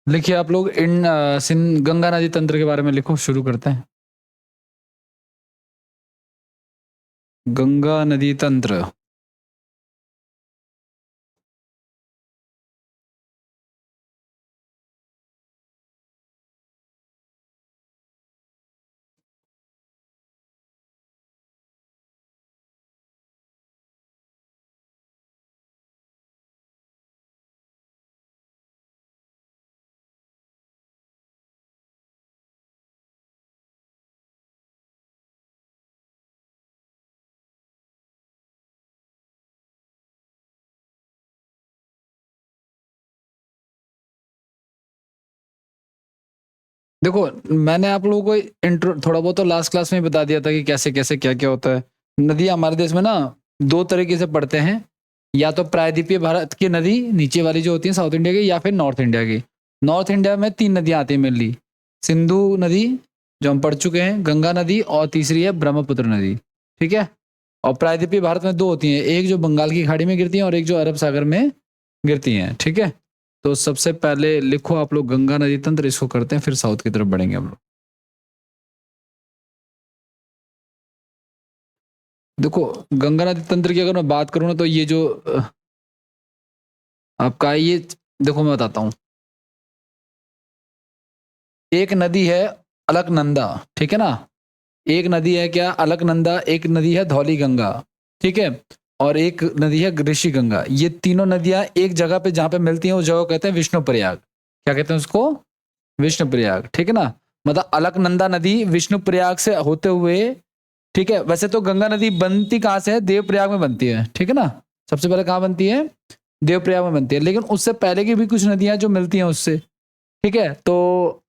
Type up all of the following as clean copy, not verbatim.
लिखिए आप लोग गंगा नदी तंत्र के बारे में लिखो, शुरू करते हैं। गंगा नदी तंत्र। देखो, मैंने आप लोगों को इंट्रो थोड़ा बहुत तो लास्ट क्लास में ही बता दिया था कि कैसे कैसे क्या क्या होता है। नदियां हमारे देश में ना दो तरीके से पड़ते हैं, या तो प्रायद्वीपीय भारत की नदी नीचे वाली जो होती है साउथ इंडिया की, या फिर नॉर्थ इंडिया की। नॉर्थ इंडिया में 3 नदियां आती हैं मेनली। सिंधु नदी जो हम पढ़ चुके हैं, गंगा नदी, और तीसरी है ब्रह्मपुत्र नदी। ठीक है। और प्रायद्वीपीय भारत में 2 होती हैं, एक जो बंगाल की खाड़ी में गिरती है और एक जो अरब सागर में गिरती हैं। ठीक है। तो सबसे पहले लिखो आप लोग गंगा नदी तंत्र, इसको करते हैं, फिर साउथ की तरफ बढ़ेंगे हम लोग। देखो, गंगा नदी तंत्र की अगर मैं बात करूं ना, तो ये जो आपका ये, देखो मैं बताता हूं। एक नदी है अलकनंदा, ठीक है ना। एक नदी है क्या, अलकनंदा। एक नदी है धौली गंगा, ठीक है। और एक नदी है ऋषि गंगा। ये तीनों नदियां एक जगह पे जहां पे मिलती हैं, उस जगह को कहते हैं विष्णु प्रयाग। क्या कहते हैं उसको? विष्णु प्रयाग, ठीक है ना। मतलब अलकनंदा नदी विष्णु प्रयाग से होते हुए, ठीक है। वैसे तो गंगा नदी बनती कहां से है? देवप्रयाग में बनती है, ठीक है ना। सबसे पहले कहां बनती है? देवप्रयाग में बनती है। लेकिन उससे पहले की भी कुछ नदियां जो मिलती हैं उससे, ठीक है। तो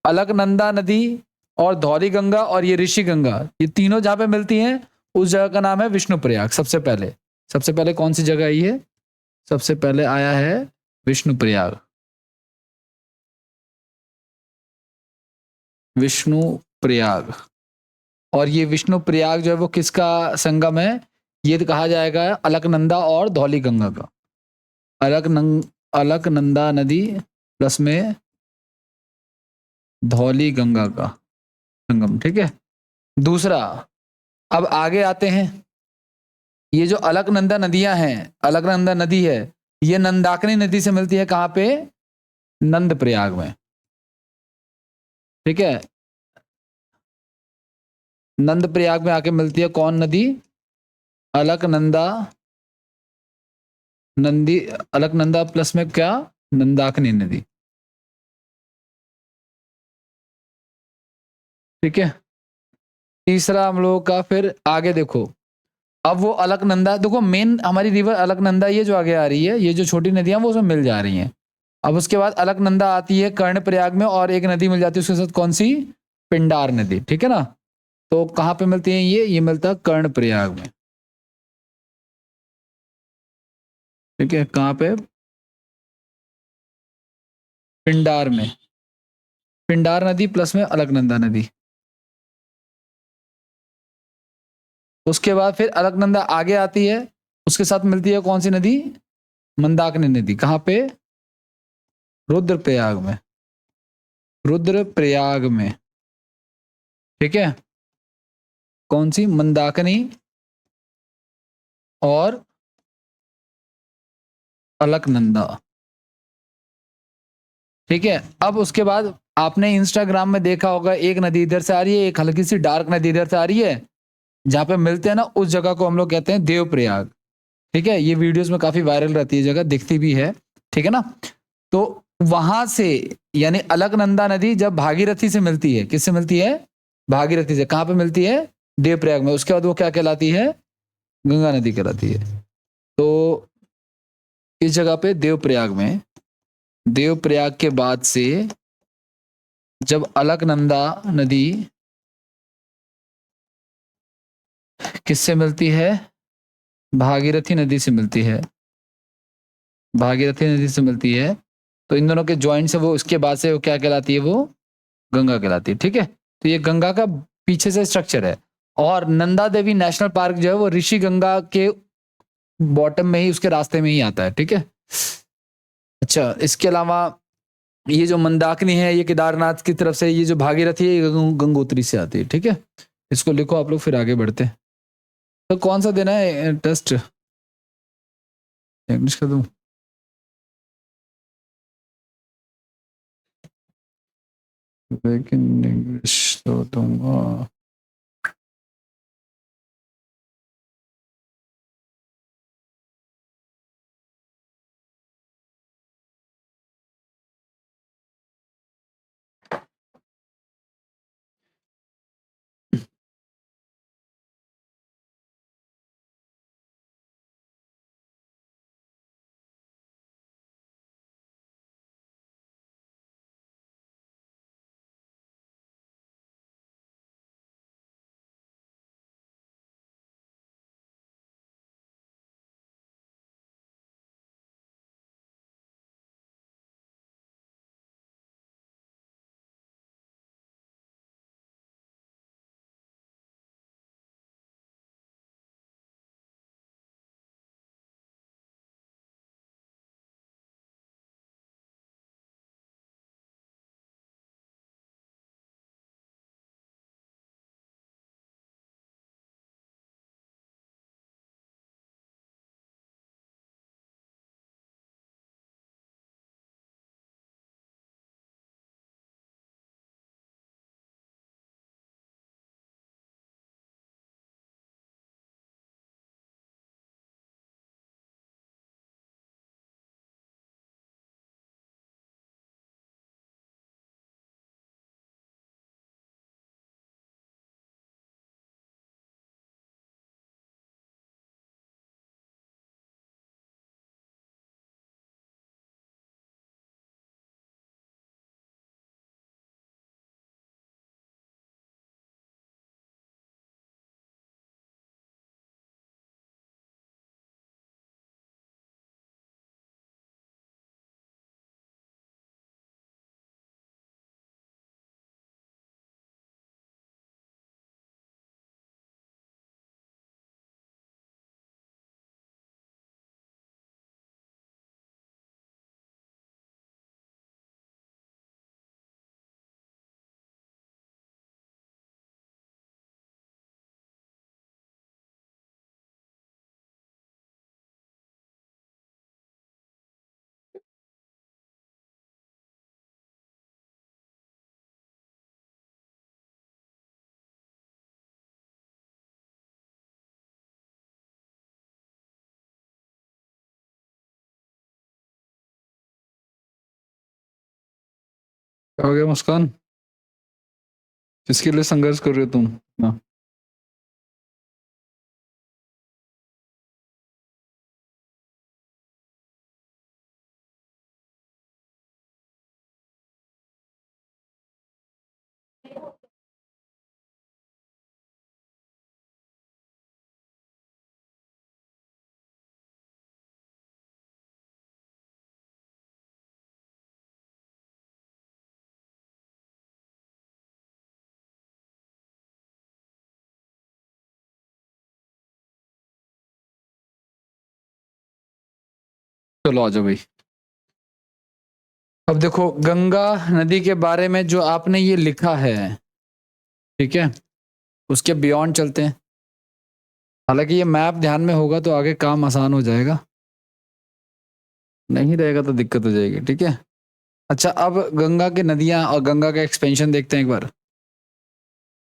अलकनंदा नदी और धौली गंगा और ये ऋषि गंगा, ये तीनों जहां पे मिलती हैं, उस जगह का नाम है विष्णु प्रयाग। सबसे पहले कौन सी जगह आई है? सबसे पहले आया है विष्णु प्रयाग। विष्णु प्रयाग। और ये विष्णु प्रयाग जो है वो किसका संगम है? ये तो कहा जाएगा अलकनंदा और धौली गंगा का। अलकनंदा नदी प्लस में धौली गंगा का संगम, ठीक है। दूसरा, अब आगे आते हैं। ये जो अलकनंदा नदियां हैं, अलकनंदा नदी है, ये नंदाकिनी नदी से मिलती है कहां पे? नंद प्रयाग में, ठीक है। नंद प्रयाग में आके मिलती है कौन नदी? अलकनंदा। नंदी अलकनंदा प्लस में क्या? नंदाकिनी नदी, ठीक है। तीसरा हम लोगों का, फिर आगे देखो। अब वो अलकनंदा, देखो मेन हमारी रिवर अलकनंदा, ये जो आगे आ रही है, ये जो छोटी नदियां वो उसमें मिल जा रही हैं। अब उसके बाद अलकनंदा आती है कर्णप्रयाग में, और एक नदी मिल जाती है उसके साथ, कौन सी? पिंडार नदी, ठीक है ना। तो कहां पे मिलती है ये मिलता है कर्णप्रयाग में, ठीक है। कहां पे? पिंडार में। पिंडार नदी प्लस में अलकनंदा नदी। उसके बाद फिर अलकनंदा आगे आती है, उसके साथ मिलती है कौन सी नदी? मंदाकिनी नदी। कहां पे? रुद्रप्रयाग में। रुद्रप्रयाग में, ठीक है। कौन सी? मंदाकिनी और अलकनंदा, ठीक है। अब उसके बाद आपने इंस्टाग्राम में देखा होगा, एक नदी इधर से आ रही है, एक हल्की सी डार्क नदी इधर से आ रही है, जहां पे मिलते हैं ना, उस जगह को हम लोग कहते हैं देवप्रयाग, ठीक है। ये वीडियोस में काफी वायरल रहती है जगह, दिखती भी है, ठीक है ना। तो वहां से, यानी अलकनंदा नदी जब भागीरथी से मिलती है, किससे मिलती है? भागीरथी से। कहां पे मिलती है? देवप्रयाग में। उसके बाद वो क्या कहलाती है? गंगा नदी कहलाती है। तो इस जगह पे देवप्रयाग में, देवप्रयाग के बाद से जब अलकनंदा नदी किससे मिलती है? भागीरथी नदी से मिलती है। भागीरथी नदी से मिलती है, तो इन दोनों के ज्वाइंट से वो, उसके बाद से वो क्या कहलाती है? वो गंगा कहलाती है, ठीक है। तो ये गंगा का पीछे से स्ट्रक्चर है। और नंदा देवी नेशनल पार्क जो है वो ऋषि गंगा के बॉटम में ही, उसके रास्ते में ही आता है, ठीक है। अच्छा, इसके अलावा ये जो मंदाकिनी है ये केदारनाथ की तरफ से, ये जो भागीरथी है ये गंगोत्री से आती है। ठीक है, इसको लिखो आप लोग, फिर आगे बढ़ते हैं। तो कौन सा देना है टेस्ट, इंग्लिश का दूं? लेकिन इंग्लिश तो दूंगा। क्या हो गया मुस्कान, किसके लिए संघर्ष कर रहे हो तुम? हाँ। चलो आ जाओ भाई। अब देखो गंगा नदी के बारे में जो आपने ये लिखा है, ठीक है, उसके बियॉन्ड चलते हैं। हालांकि ये मैप ध्यान में होगा तो आगे काम आसान हो जाएगा, नहीं रहेगा तो दिक्कत हो जाएगी। ठीक है, अच्छा अब गंगा की नदियां और गंगा का एक्सपेंशन देखते हैं एक बार।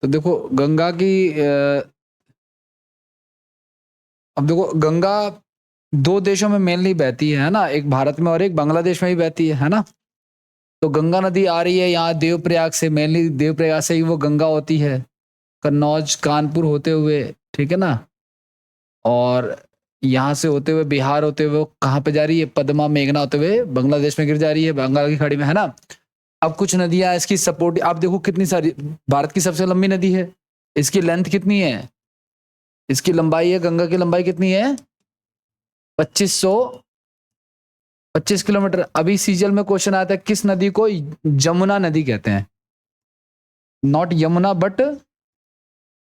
तो देखो गंगा की अब देखो गंगा दो देशों में मेनली बहती है ना, एक भारत में और एक बांग्लादेश में भी बहती है ना। तो गंगा नदी आ रही है यहाँ देवप्रयाग से, मेनली देवप्रयाग से ही वो गंगा होती है, कन्नौज कानपुर होते हुए, ठीक है ना। और यहाँ से होते हुए बिहार होते हुए वो कहाँ पे जा रही है, पद्मा मेघना होते हुए बांग्लादेश में गिर जा रही है, बंगाल की खाड़ी में, है ना। अब कुछ नदियां इसकी सपोर्ट, आप देखो कितनी सारी, भारत की सबसे लंबी नदी है, इसकी लेंथ कितनी है, इसकी लंबाई है, गंगा की लंबाई कितनी है, 2525 किलोमीटर। अभी सीजल में क्वेश्चन आया था किस नदी को जमुना नदी कहते हैं, नॉट यमुना बट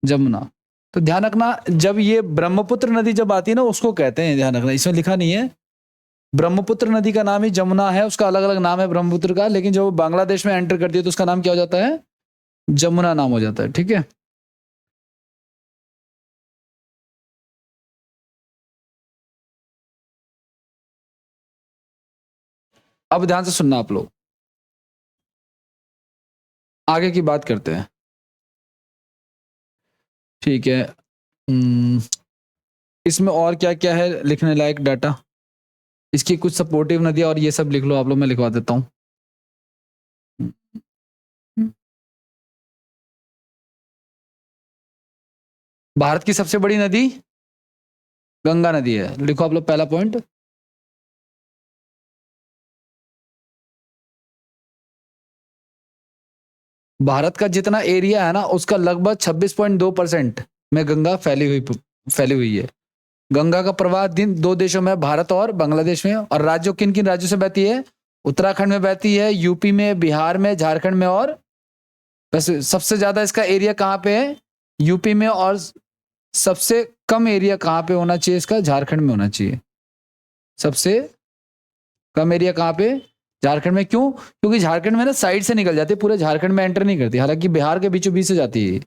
जमुना। तो ध्यान रखना जब ये ब्रह्मपुत्र नदी जब आती है ना उसको कहते हैं, ध्यान रखना, इसमें लिखा नहीं है ब्रह्मपुत्र नदी का नाम ही जमुना है, उसका अलग अलग नाम है ब्रह्मपुत्र का, लेकिन जब वो बांग्लादेश में एंटर करती है तो उसका नाम क्या हो जाता है? जमुना नाम हो जाता है। ठीक है, अब ध्यान से सुनना आप लोग, आगे की बात करते हैं। ठीक है, इसमें और क्या क्या है लिखने लायक डाटा? इसकी कुछ सपोर्टिव नदियां और ये सब लिख लो आप लोग, मैं लिखवा देता हूँ। भारत की सबसे बड़ी नदी गंगा नदी है, लिखो आप लोग पहला पॉइंट। भारत का जितना एरिया है ना, उसका लगभग 26.2% में गंगा फैली हुई है। गंगा का प्रवाह दिन 2 देशों में, भारत और बांग्लादेश में। और राज्यों, किन किन राज्यों से बहती है? उत्तराखंड में बहती है, यूपी में, बिहार में, झारखंड में। और वैसे सबसे ज्यादा इसका एरिया कहाँ पे है? यूपी में। और सबसे कम एरिया कहाँ पे होना चाहिए इसका? झारखंड में होना चाहिए। सबसे कम एरिया कहाँ पे? झारखंड में। क्यों? क्योंकि झारखंड में ना साइड से निकल जाती है, पूरे झारखंड में एंटर नहीं करती, हालांकि बिहार के बीचों बीच से जाती है।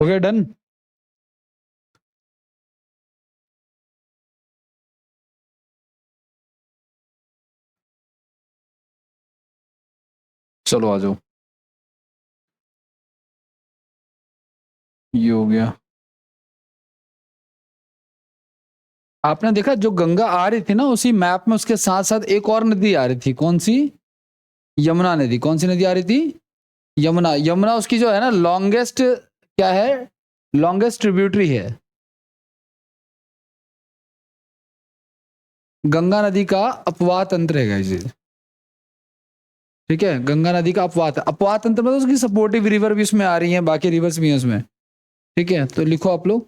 हो गया डन? चलो आ जाओ, ये हो गया। आपने देखा जो गंगा आ रही थी ना, उसी मैप में उसके साथ साथ एक और नदी आ रही थी, कौन सी? यमुना नदी। कौन सी नदी आ रही थी? यमुना। यमुना उसकी जो है ना लॉन्गेस्ट, क्या है? लॉन्गेस्ट ट्रिब्यूटरी है। गंगा नदी का अपवाह तंत्र है गाइस। ठीक है, गंगा नदी का अपवाह, अपवाह तंत्र मतलब उसकी सपोर्टिव रिवर भी उसमें आ रही है, बाकी रिवर्स भी हैं उसमें। ठीक है, तो लिखो आप लोग।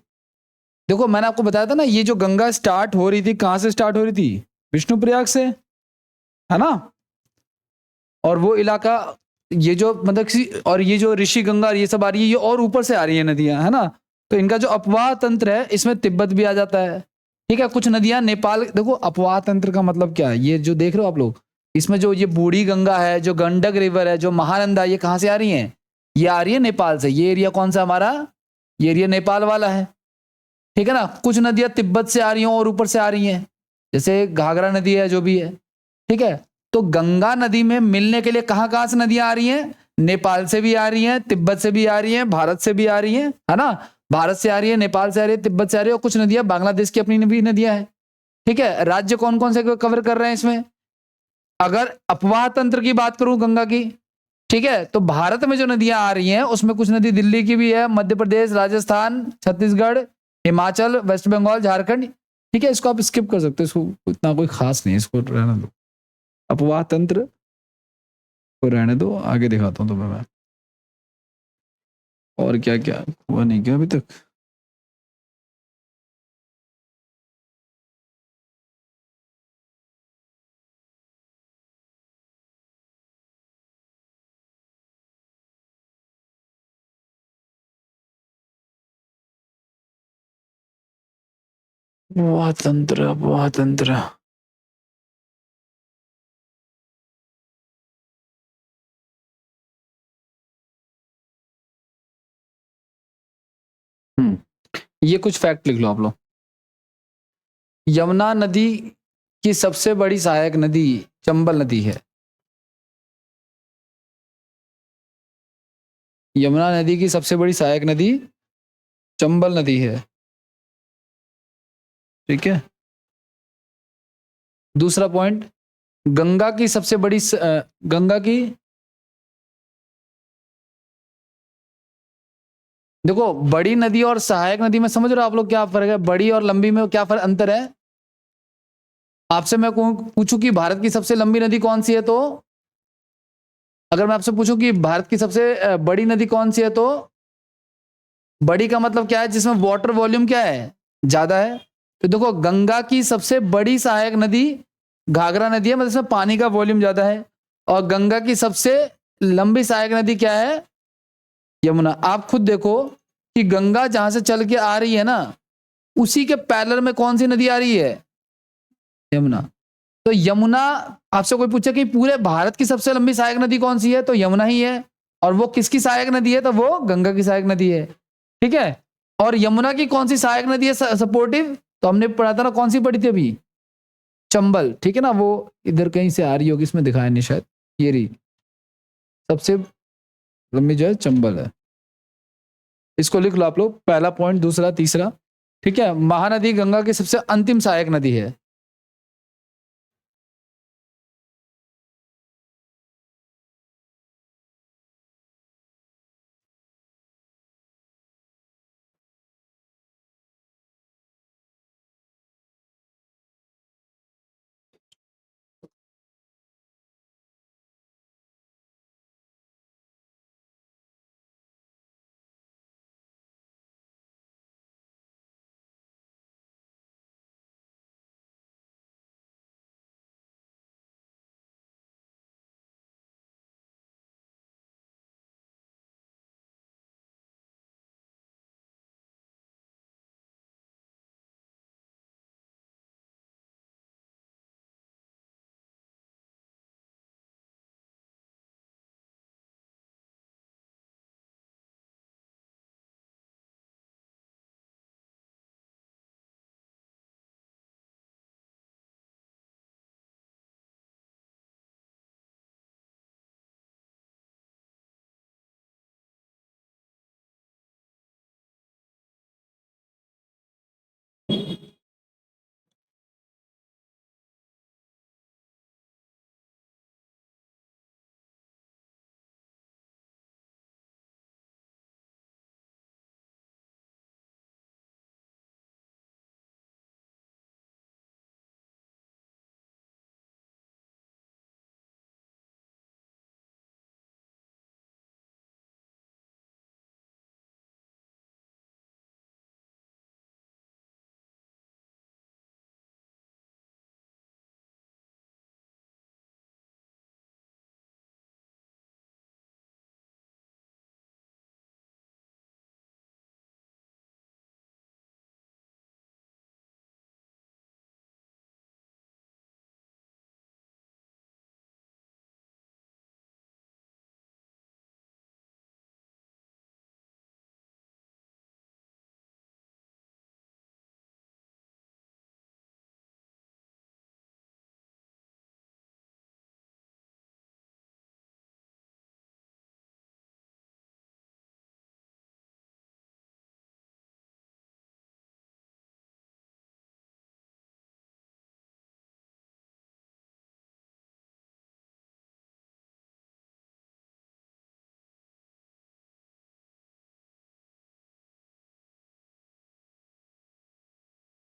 देखो मैंने आपको बताया था ना, ये जो गंगा स्टार्ट हो रही थी, कहां से स्टार्ट हो रही थी? विष्णुप्रयाग से, है ना? और वो इलाका, ये जो मतलब और ये जो ऋषि गंगा ये सब आ रही है, ये और ऊपर से आ रही है नदियां, है ना? तो इनका जो अपवाह तंत्र है, इसमें तिब्बत भी आ जाता है। ठीक है, कुछ नदियां नेपाल, देखो अपवाह तंत्र का मतलब क्या है, ये जो देख रहे हो आप लोग, इसमें जो ये बूढ़ी गंगा है, जो गंडक रिवर है, जो महानंदा, ये कहां से आ रही है? ये आ रही है नेपाल से। ये एरिया कौन सा हमारा? ये एरिया नेपाल वाला है। ठीक है ना? कुछ नदियां तिब्बत से आ रही हैं और ऊपर से आ रही हैं, जैसे घाघरा नदी है, जो भी है। ठीक है, तो गंगा नदी में मिलने के लिए कहां कहां से नदियां आ रही हैं? नेपाल से भी आ रही हैं, तिब्बत से भी आ रही हैं, भारत से भी आ रही हैं, है ना? भारत से आ रही है, नेपाल से आ रही है, तिब्बत से आ रही है, और कुछ नदियां बांग्लादेश की अपनी भी नदियां हैं। ठीक है, राज्य कौन कौन से कवर कर रहे हैं इसमें? अगर अपवाह तंत्र की बात करूं गंगा की, ठीक है, तो भारत में जो नदियां आ रही हैं उसमें कुछ नदी दिल्ली की भी है, मध्य प्रदेश, राजस्थान, छत्तीसगढ़, हिमाचल, वेस्ट बंगाल, झारखंड। ठीक है, इसको आप स्किप कर सकते हो, इसको इतना कोई खास नहीं है, इसको रहने दो। अपवाह तंत्र को रहने दो, आगे दिखाता हूँ तुम्हें मैं। और क्या क्या हुआ नहीं क्या अभी तक? अपवाह तंत्र, अपवाह तंत्र। ये कुछ फैक्ट लिख लो आप लोग। यमुना नदी की सबसे बड़ी सहायक नदी चंबल नदी है। यमुना नदी की सबसे बड़ी सहायक नदी चंबल नदी है। ठीक है। दूसरा पॉइंट, गंगा की सबसे बड़ी गंगा की, देखो बड़ी नदी और सहायक नदी में समझ रहे हो आप लोग क्या फर्क है? बड़ी और लंबी में क्या फर्क अंतर है? आपसे मैं पूछूं कि भारत की सबसे लंबी नदी कौन सी है, तो अगर मैं आपसे पूछूं कि भारत की सबसे बड़ी नदी कौन सी है, तो बड़ी का मतलब क्या है? जिसमें वाटर वॉल्यूम क्या है, ज्यादा है। तो देखो गंगा की सबसे बड़ी सहायक नदी घाघरा नदी है, मतलब इसमें पानी का वॉल्यूम ज्यादा है। और गंगा की सबसे लंबी सहायक नदी क्या है? यमुना। आप खुद देखो कि गंगा जहां से चल के आ रही है ना, उसी के पैरेलल में कौन सी नदी आ रही है? यमुना। तो यमुना, आपसे कोई पूछे कि पूरे भारत की सबसे लंबी सहायक नदी कौन सी है, तो यमुना ही है। और वो किसकी सहायक नदी है? तो वो गंगा की सहायक नदी है। ठीक है। और यमुना की कौन सी सहायक नदी है सपोर्टिव? तो हमने पढ़ा था ना, कौन सी पढ़ी थी अभी? चंबल। ठीक है ना, वो इधर कहीं से आ रही होगी, इसमें दिखाया नहीं शायद। ये रही सबसे लंबी जो है चंबल है। इसको लिख लो आप लोग, पहला पॉइंट, दूसरा, तीसरा। ठीक है। महानदी गंगा की सबसे अंतिम सहायक नदी है।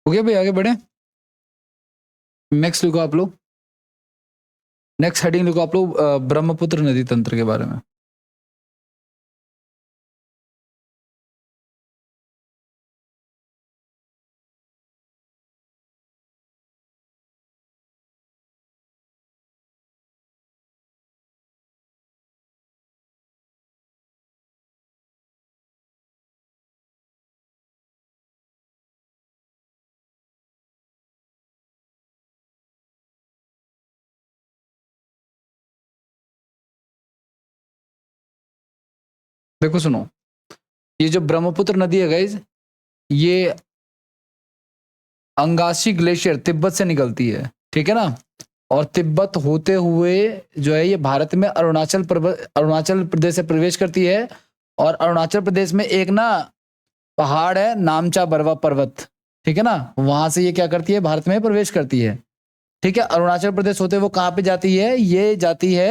हो गया भाई, आगे बढ़े। नेक्स्ट लिखो आप लोग, नेक्स्ट हेडिंग लिखो आप लोग, ब्रह्मपुत्र नदी तंत्र के बारे में। देखो सुनो, ये जो ब्रह्मपुत्र नदी है गाइज, ये अंगाशी ग्लेशियर तिब्बत से निकलती है, ठीक है ना। और तिब्बत होते हुए जो है ये भारत में अरुणाचल प्रदेश से प्रवेश करती है। और अरुणाचल प्रदेश में एक ना पहाड़ है नामचा बरवा पर्वत, ठीक है ना, वहां से ये क्या करती है, भारत में प्रवेश करती है। ठीक है, अरुणाचल प्रदेश होते वो कहाँ पे जाती है, ये जाती है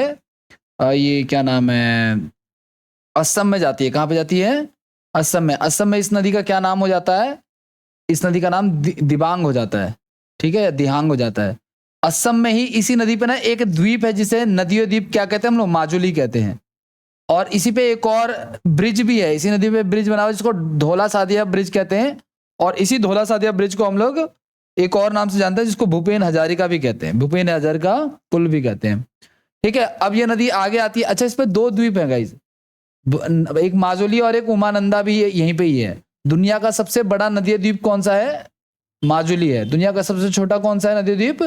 ये क्या नाम है, असम में जाती है। कहाँ पे जाती है, असम में। असम में इस नदी का क्या नाम हो जाता है, इस नदी का नाम दिबांग हो जाता है, ठीक है, या दिहांग हो जाता है। असम में ही इसी नदी पे ना एक द्वीप है जिसे नदियों द्वीप क्या कहते हैं हम लोग, माजुली कहते हैं। और इसी पे एक और ब्रिज भी है, इसी नदी पे ब्रिज बना हुआ जिसको धौला सादिया ब्रिज कहते हैं। और इसी धौला सादिया ब्रिज को हम लोग एक और नाम से जानते हैं जिसको भूपेन हजारिका भी कहते हैं, भूपेन हजारिका पुल भी कहते हैं। ठीक है, अब ये नदी आगे आती है। अच्छा, इस पे दो द्वीप है गाइज, एक माजुली और एक उमानंदा भी यहीं पे ही है। दुनिया का सबसे बड़ा नदी द्वीप कौन सा है, माजुली है। दुनिया का सबसे छोटा कौन सा है नदी द्वीप,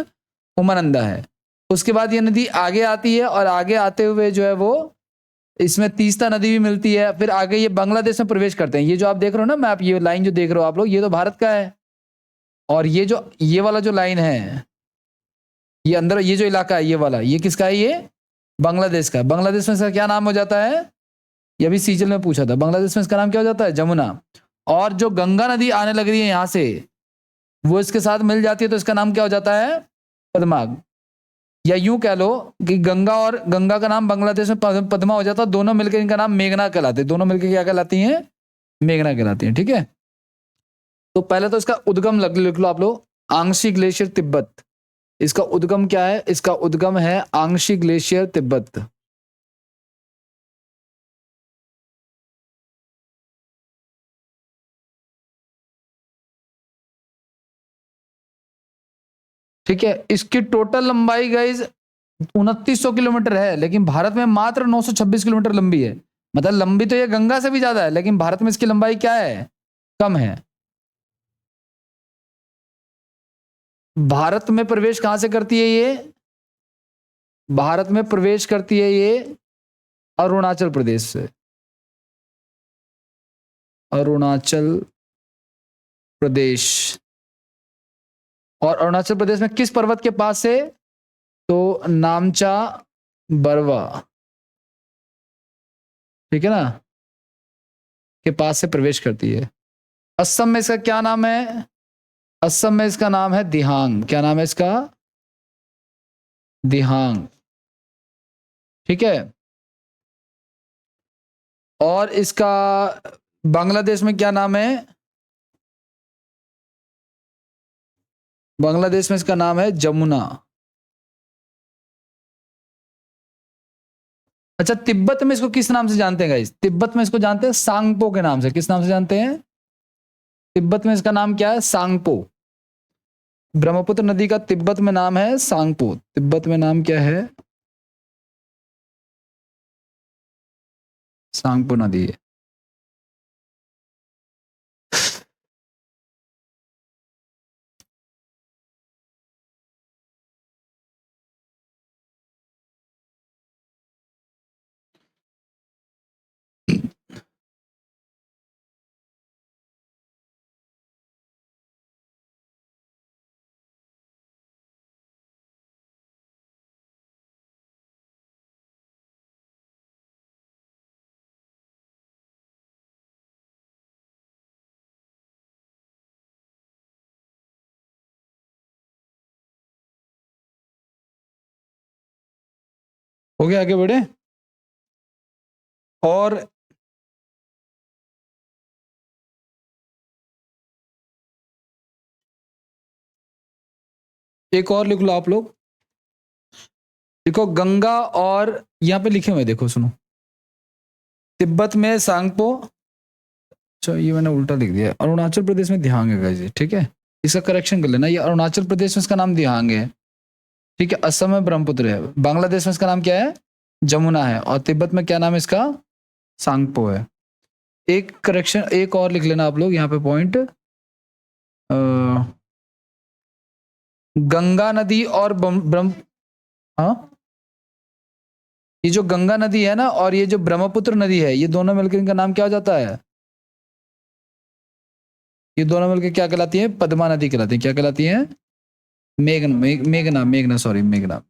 उमानंदा है। उसके बाद ये नदी आगे आती है और आगे आते हुए जो है वो इसमें तीस्ता नदी भी मिलती है। फिर आगे ये बांग्लादेश में प्रवेश करते हैं। ये जो आप देख रहे हो ना मैप, ये लाइन जो देख रहे हो आप लोग, ये तो भारत का है। और ये वाला जो लाइन है, ये अंदर ये जो इलाका है, ये वाला, ये किसका है, ये बांग्लादेश का है। बांग्लादेश में इसका क्या नाम हो जाता है, ये अभी सीजल में पूछा था, बांग्लादेश में इसका नाम क्या हो जाता है, जमुना। और जो गंगा नदी आने लग रही है यहां से, वो इसके साथ मिल जाती है तो इसका नाम क्या हो जाता है, पद्माग। या यूं कह लो कि गंगा और गंगा का नाम बांग्लादेश में पद्मा हो जाता है, दोनों मिलकर इनका नाम मेघना कहलाते हैं। दोनों मिलकर क्या कहलाती हैं, मेघना कहलाती हैं। ठीक है, तो पहले तो इसका उद्गम लिख लो आप लोग, आंगशी ग्लेशियर तिब्बत। इसका उद्गम क्या है, इसका उद्गम है आंगशी ग्लेशियर तिब्बत। ठीक है, इसकी टोटल लंबाई गाइज 2900 किलोमीटर है, लेकिन भारत में मात्र 926 किलोमीटर लंबी है। मतलब लंबी तो ये गंगा से भी ज्यादा है, लेकिन भारत में इसकी लंबाई क्या है, कम है। भारत में प्रवेश कहां से करती है ये, भारत में प्रवेश करती है ये अरुणाचल प्रदेश से, अरुणाचल प्रदेश। और अरुणाचल प्रदेश में किस पर्वत के पास से, तो नामचा बरवा, ठीक है ना, के पास से प्रवेश करती है। असम में इसका क्या नाम है, असम में इसका नाम है दिहांग। क्या नाम है इसका, दिहांग। ठीक है, और इसका बांग्लादेश में क्या नाम है, बांग्लादेश में इसका नाम है जमुना। अच्छा, तिब्बत में इसको किस नाम से जानते हैं गाइस, तिब्बत में इसको जानते हैं सांगपो के नाम से। किस नाम से जानते हैं, तिब्बत में इसका नाम क्या है, सांगपो। ब्रह्मपुत्र नदी का तिब्बत में नाम है सांगपो। तिब्बत में नाम क्या है, सांगपो नदी है। हो गया, आगे बढ़े। और एक और लिख लो आप लोग, देखो गंगा और यहां पे लिखे हुए देखो, सुनो, तिब्बत में सांगपो। अच्छा, ये मैंने उल्टा लिख दिया, अरुणाचल प्रदेश में दिहांग है गाइस, ठीक है, इसका करेक्शन कर लेना। ये अरुणाचल प्रदेश में इसका नाम दिहांग है, ठीक है। असम में ब्रह्मपुत्र है, बांग्लादेश में इसका नाम क्या है, जमुना है, और तिब्बत में क्या नाम है इसका, सांगपो है। एक करेक्शन एक और लिख लेना आप लोग यहाँ पे पॉइंट, गंगा नदी और ब्रह्म, हाँ, ये जो गंगा नदी है ना और ये जो ब्रह्मपुत्र नदी है, ये दोनों मिलकर इनका नाम क्या हो जाता है, ये दोनों मिलकर क्या कहलाती है? पद्मा नदी कहलाती है। क्या कहलाती है? मेघना, सॉरी, मेघना।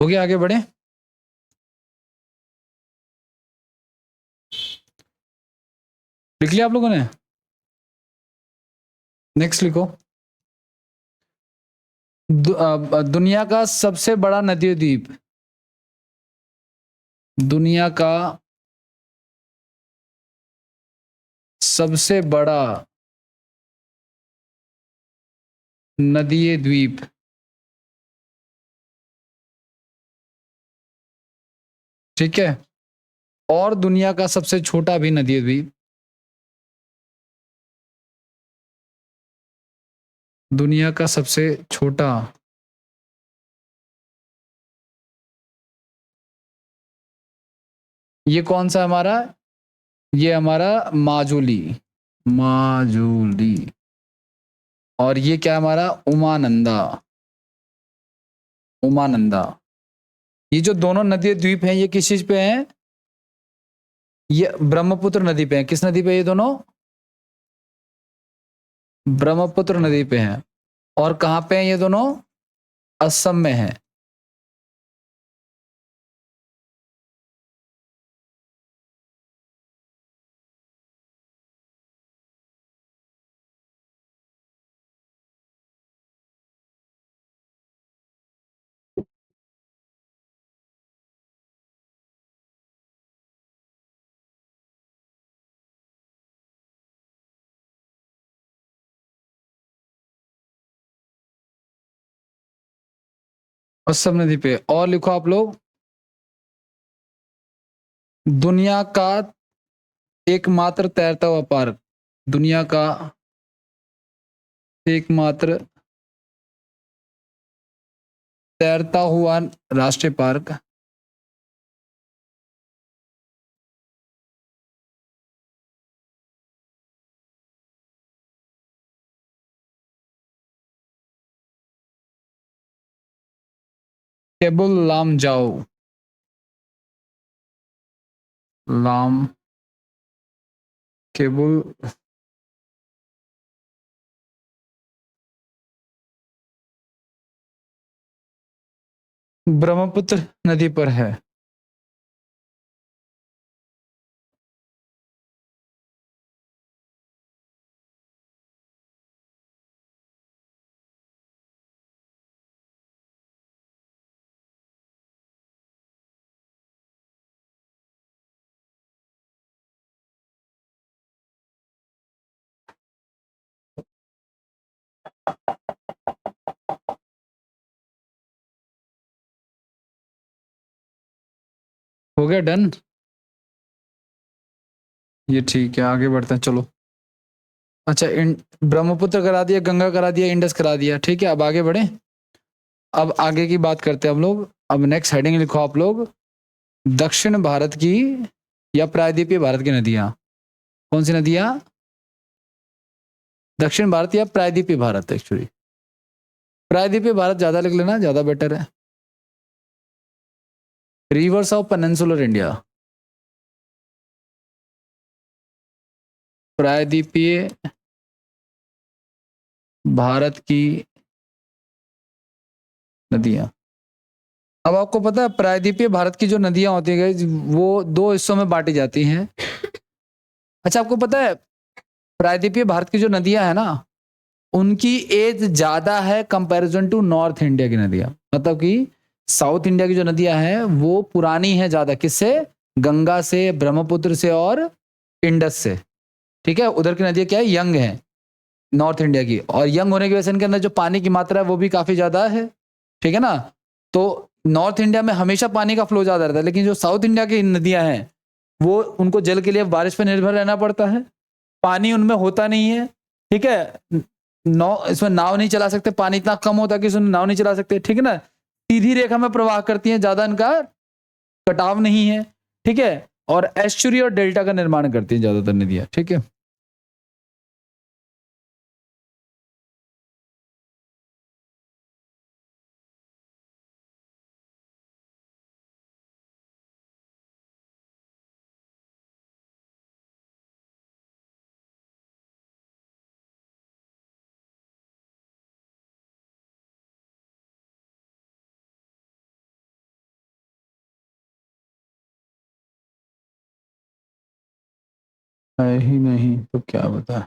हो गया, आगे बढ़े। लिख लिया आप लोगों ने? नेक्स्ट लिखो। दुनिया का सबसे बड़ा नदी द्वीप। दुनिया का सबसे बड़ा नदीय द्वीप। ठीक है। और दुनिया का सबसे छोटा भी नदीय द्वीप। दुनिया का सबसे छोटा ये कौन सा हमारा? ये हमारा माजुली। माजुली। और ये क्या हमारा? उमानंदा। उमानंदा। ये जो दोनों नदी द्वीप हैं ये किस चीज पे हैं? ये ब्रह्मपुत्र नदी पे हैं। किस नदी पे? ये दोनों ब्रह्मपुत्र नदी पे हैं। और कहां पे हैं ये दोनों? असम में हैं। असम नदी पे। और लिखो आप लोग, दुनिया का एकमात्र तैरता हुआ पार्क। दुनिया का एकमात्र तैरता हुआ राष्ट्रीय पार्क। केबुल लामजाओ। लाम केबुल ब्रह्मपुत्र नदी पर है। हो गया डन। ये ठीक है, आगे बढ़ते हैं, चलो। अच्छा, ब्रह्मपुत्र करा दिया, गंगा करा दिया, इंडस करा दिया। ठीक है, अब आगे बढ़े। अब आगे की बात करते हैं हम लोग। अब नेक्स्ट हेडिंग लिखो आप लोग, दक्षिण भारत की या प्रायद्वीपीय भारत की नदियां। कौन सी नदियां? दक्षिण भारत या प्रायद्वीपीय भारत। एक्चुअली प्रायद्वीपीय भारत ज्यादा लिख लेना, ज्यादा बेटर है। Reverse of peninsular India. प्रायद्वीपीय भारत की नदियां। अब आपको पता है प्रायद्वीपीय भारत की जो नदियां होती है वो दो हिस्सों में बांटी जाती हैं। अच्छा, आपको पता है प्रायद्वीपीय भारत की जो नदियां है ना, उनकी एज ज्यादा है कंपैरिजन टू नॉर्थ इंडिया की नदियां। मतलब कि साउथ इंडिया की जो नदियां हैं वो पुरानी है ज्यादा, किससे? गंगा से, ब्रह्मपुत्र से और इंडस से। ठीक है, उधर की नदियां क्या है, यंग है नॉर्थ इंडिया की, और यंग होने की वजह से इनके अंदर जो पानी की मात्रा है वो भी काफी ज्यादा है। ठीक है ना? तो नॉर्थ इंडिया में हमेशा पानी का फ्लो ज्यादा रहता है, लेकिन जो साउथ इंडिया की नदियां हैं वो उनको जल के लिए बारिश पर निर्भर रहना पड़ता है, पानी उनमें होता नहीं है। ठीक है, नौ इसमें नाव नहीं चला सकते, पानी इतना कम होता है कि इसमें नाव नहीं चला सकते। ठीक है ना? सीधी रेखा में प्रवाह करती हैं, ज्यादा इनका कटाव नहीं है। ठीक है, और एस्चुरी और डेल्टा का निर्माण करती हैं ज्यादातर नदियां। ठीक है, है ही नहीं तो क्या बता।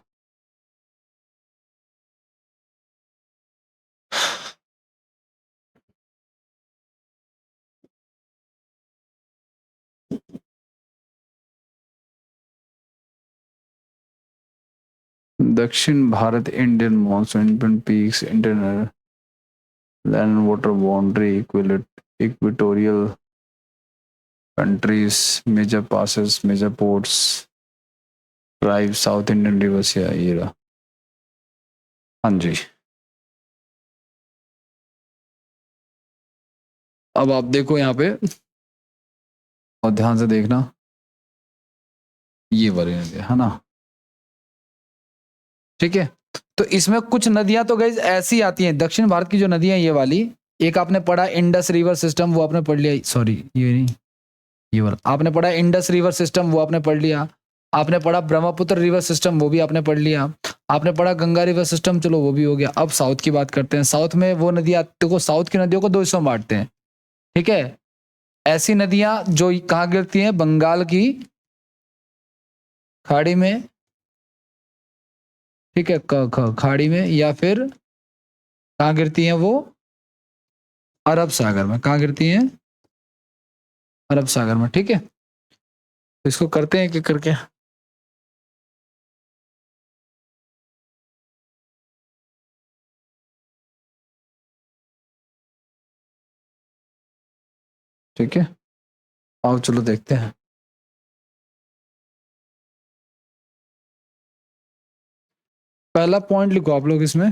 दक्षिण भारत Indian monsoon peaks internal land water boundary equatorial countries major passes major ports drive south Indian rivers या ये रहा। हाँ जी, अब आप देखो यहाँ पे और ध्यान से देखना, ये वाली नदी है ना। ठीक है, तो इसमें कुछ नदियां तो गई ऐसी आती हैं, दक्षिण भारत की जो नदियां ये वाली, एक आपने पढ़ा इंडस रिवर सिस्टम, वो आपने पढ़ लिया, सॉरी ये नहीं, ये वाला आपने पढ़ा इंडस रिवर सिस्टम, वो आपने पढ़ लिया। आपने पढ़ा ब्रह्मपुत्र रिवर सिस्टम, वो भी आपने पढ़ लिया। आपने पढ़ा गंगा रिवर सिस्टम, चलो वो भी हो गया। अब साउथ की बात करते हैं। साउथ में वो नदियां, देखो साउथ की नदियों को दो हिस्सों में बांटते हैं। ठीक है, ऐसी नदियां जो कहाँ गिरती हैं, बंगाल की खाड़ी में। ठीक है, खाड़ी में, या फिर कहाँ गिरती हैं वो, अरब सागर में। कहाँ गिरती हैं, अरब सागर में। ठीक है, तो इसको करते हैं कि करके। ठीक है, आओ चलो देखते हैं। पहला पॉइंट लिखो आप लोग इसमें।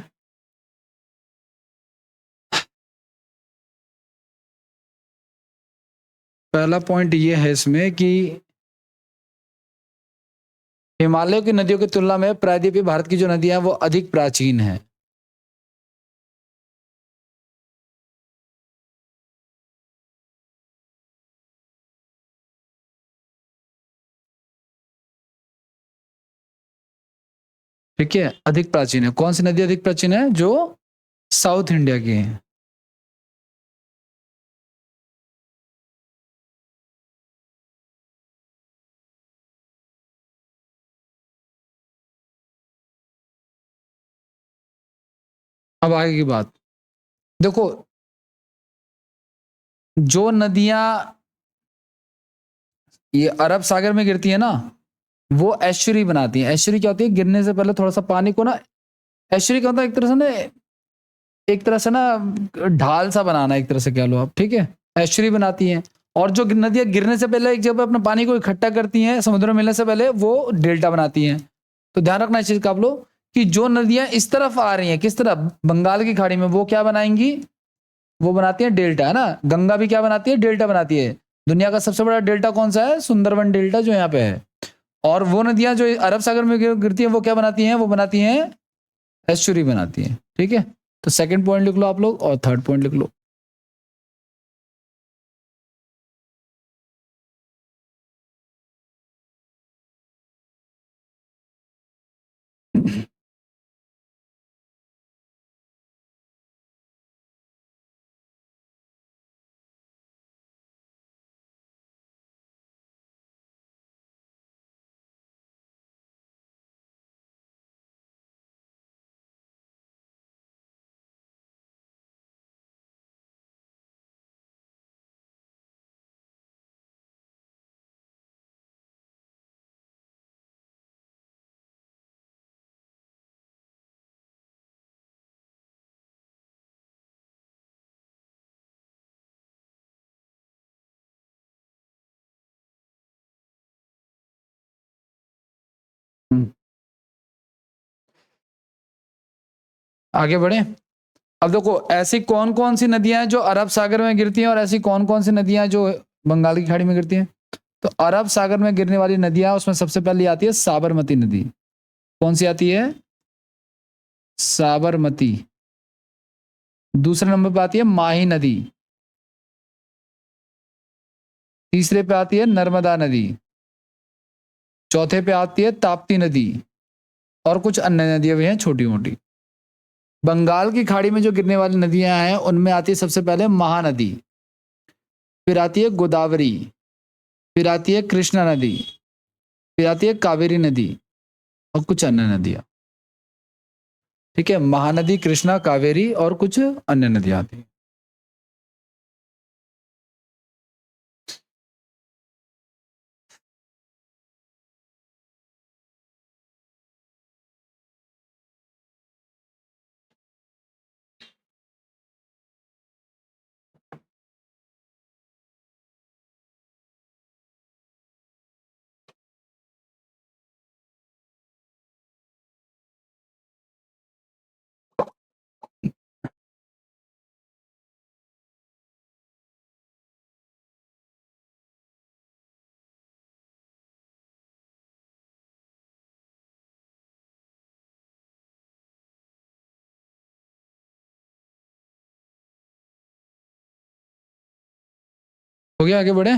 पहला पॉइंट ये है इसमें कि हिमालय की नदियों की तुलना में प्रायद्वीपीय भारत की जो नदियां हैं वो अधिक प्राचीन है। ठीक है, अधिक प्राचीन है। कौन सी नदी अधिक प्राचीन है? जो साउथ इंडिया की है। अब आगे की बात देखो, जो नदियां ये अरब सागर में गिरती है ना, वो एस्चुरी बनाती है। एस्चुरी क्या होती है, गिरने से पहले थोड़ा सा पानी को ना, एस्चुरी क्या होता है, एक तरह से ना, एक तरह से ना ढाल सा बनाना, एक तरह से कह लो आप। ठीक है, एस्चुरी बनाती हैं। और जो नदियां गिरने से पहले एक जगह अपने पानी को इकट्ठा करती हैं समुद्र में मिलने से पहले, वो डेल्टा बनाती हैं। तो ध्यान रखना इस चीज का आप लोग, कि जो नदियां इस तरफ आ रही हैं, किस तरफ, बंगाल की खाड़ी में, वो क्या बनाएंगी, वो बनाती है डेल्टा, है ना। गंगा भी क्या बनाती है, डेल्टा बनाती है। दुनिया का सबसे बड़ा डेल्टा कौन सा है, सुंदरवन डेल्टा, जो यहाँ पे है। और वो नदियां जो अरब सागर में गिरती हैं वो क्या बनाती हैं, वो बनाती हैं एस्चुरी बनाती हैं। ठीक है, तो सेकंड पॉइंट लिख लो आप लोग और थर्ड पॉइंट लिख लो। आगे बढ़े। अब देखो ऐसी कौन कौन सी नदियां हैं जो अरब सागर में गिरती हैं और ऐसी कौन कौन सी नदियां हैं जो बंगाल की खाड़ी में गिरती हैं। तो अरब सागर में गिरने वाली नदियां, उसमें सबसे पहले आती है साबरमती नदी। कौन सी आती है? साबरमती। दूसरे नंबर पे आती है माही नदी। तीसरे पे आती है नर्मदा नदी। चौथे पे आती है ताप्ती नदी। और कुछ अन्य नदियां भी हैं छोटी मोटी। बंगाल की खाड़ी में जो गिरने वाली नदियां हैं उनमें आती है सबसे पहले महानदी, फिर आती है गोदावरी, फिर आती है कृष्णा नदी, फिर आती है कावेरी नदी और कुछ अन्य नदियां। ठीक है, महानदी, कृष्णा, कावेरी और कुछ अन्य नदियां आती हैं। हो गया, आगे बढ़े।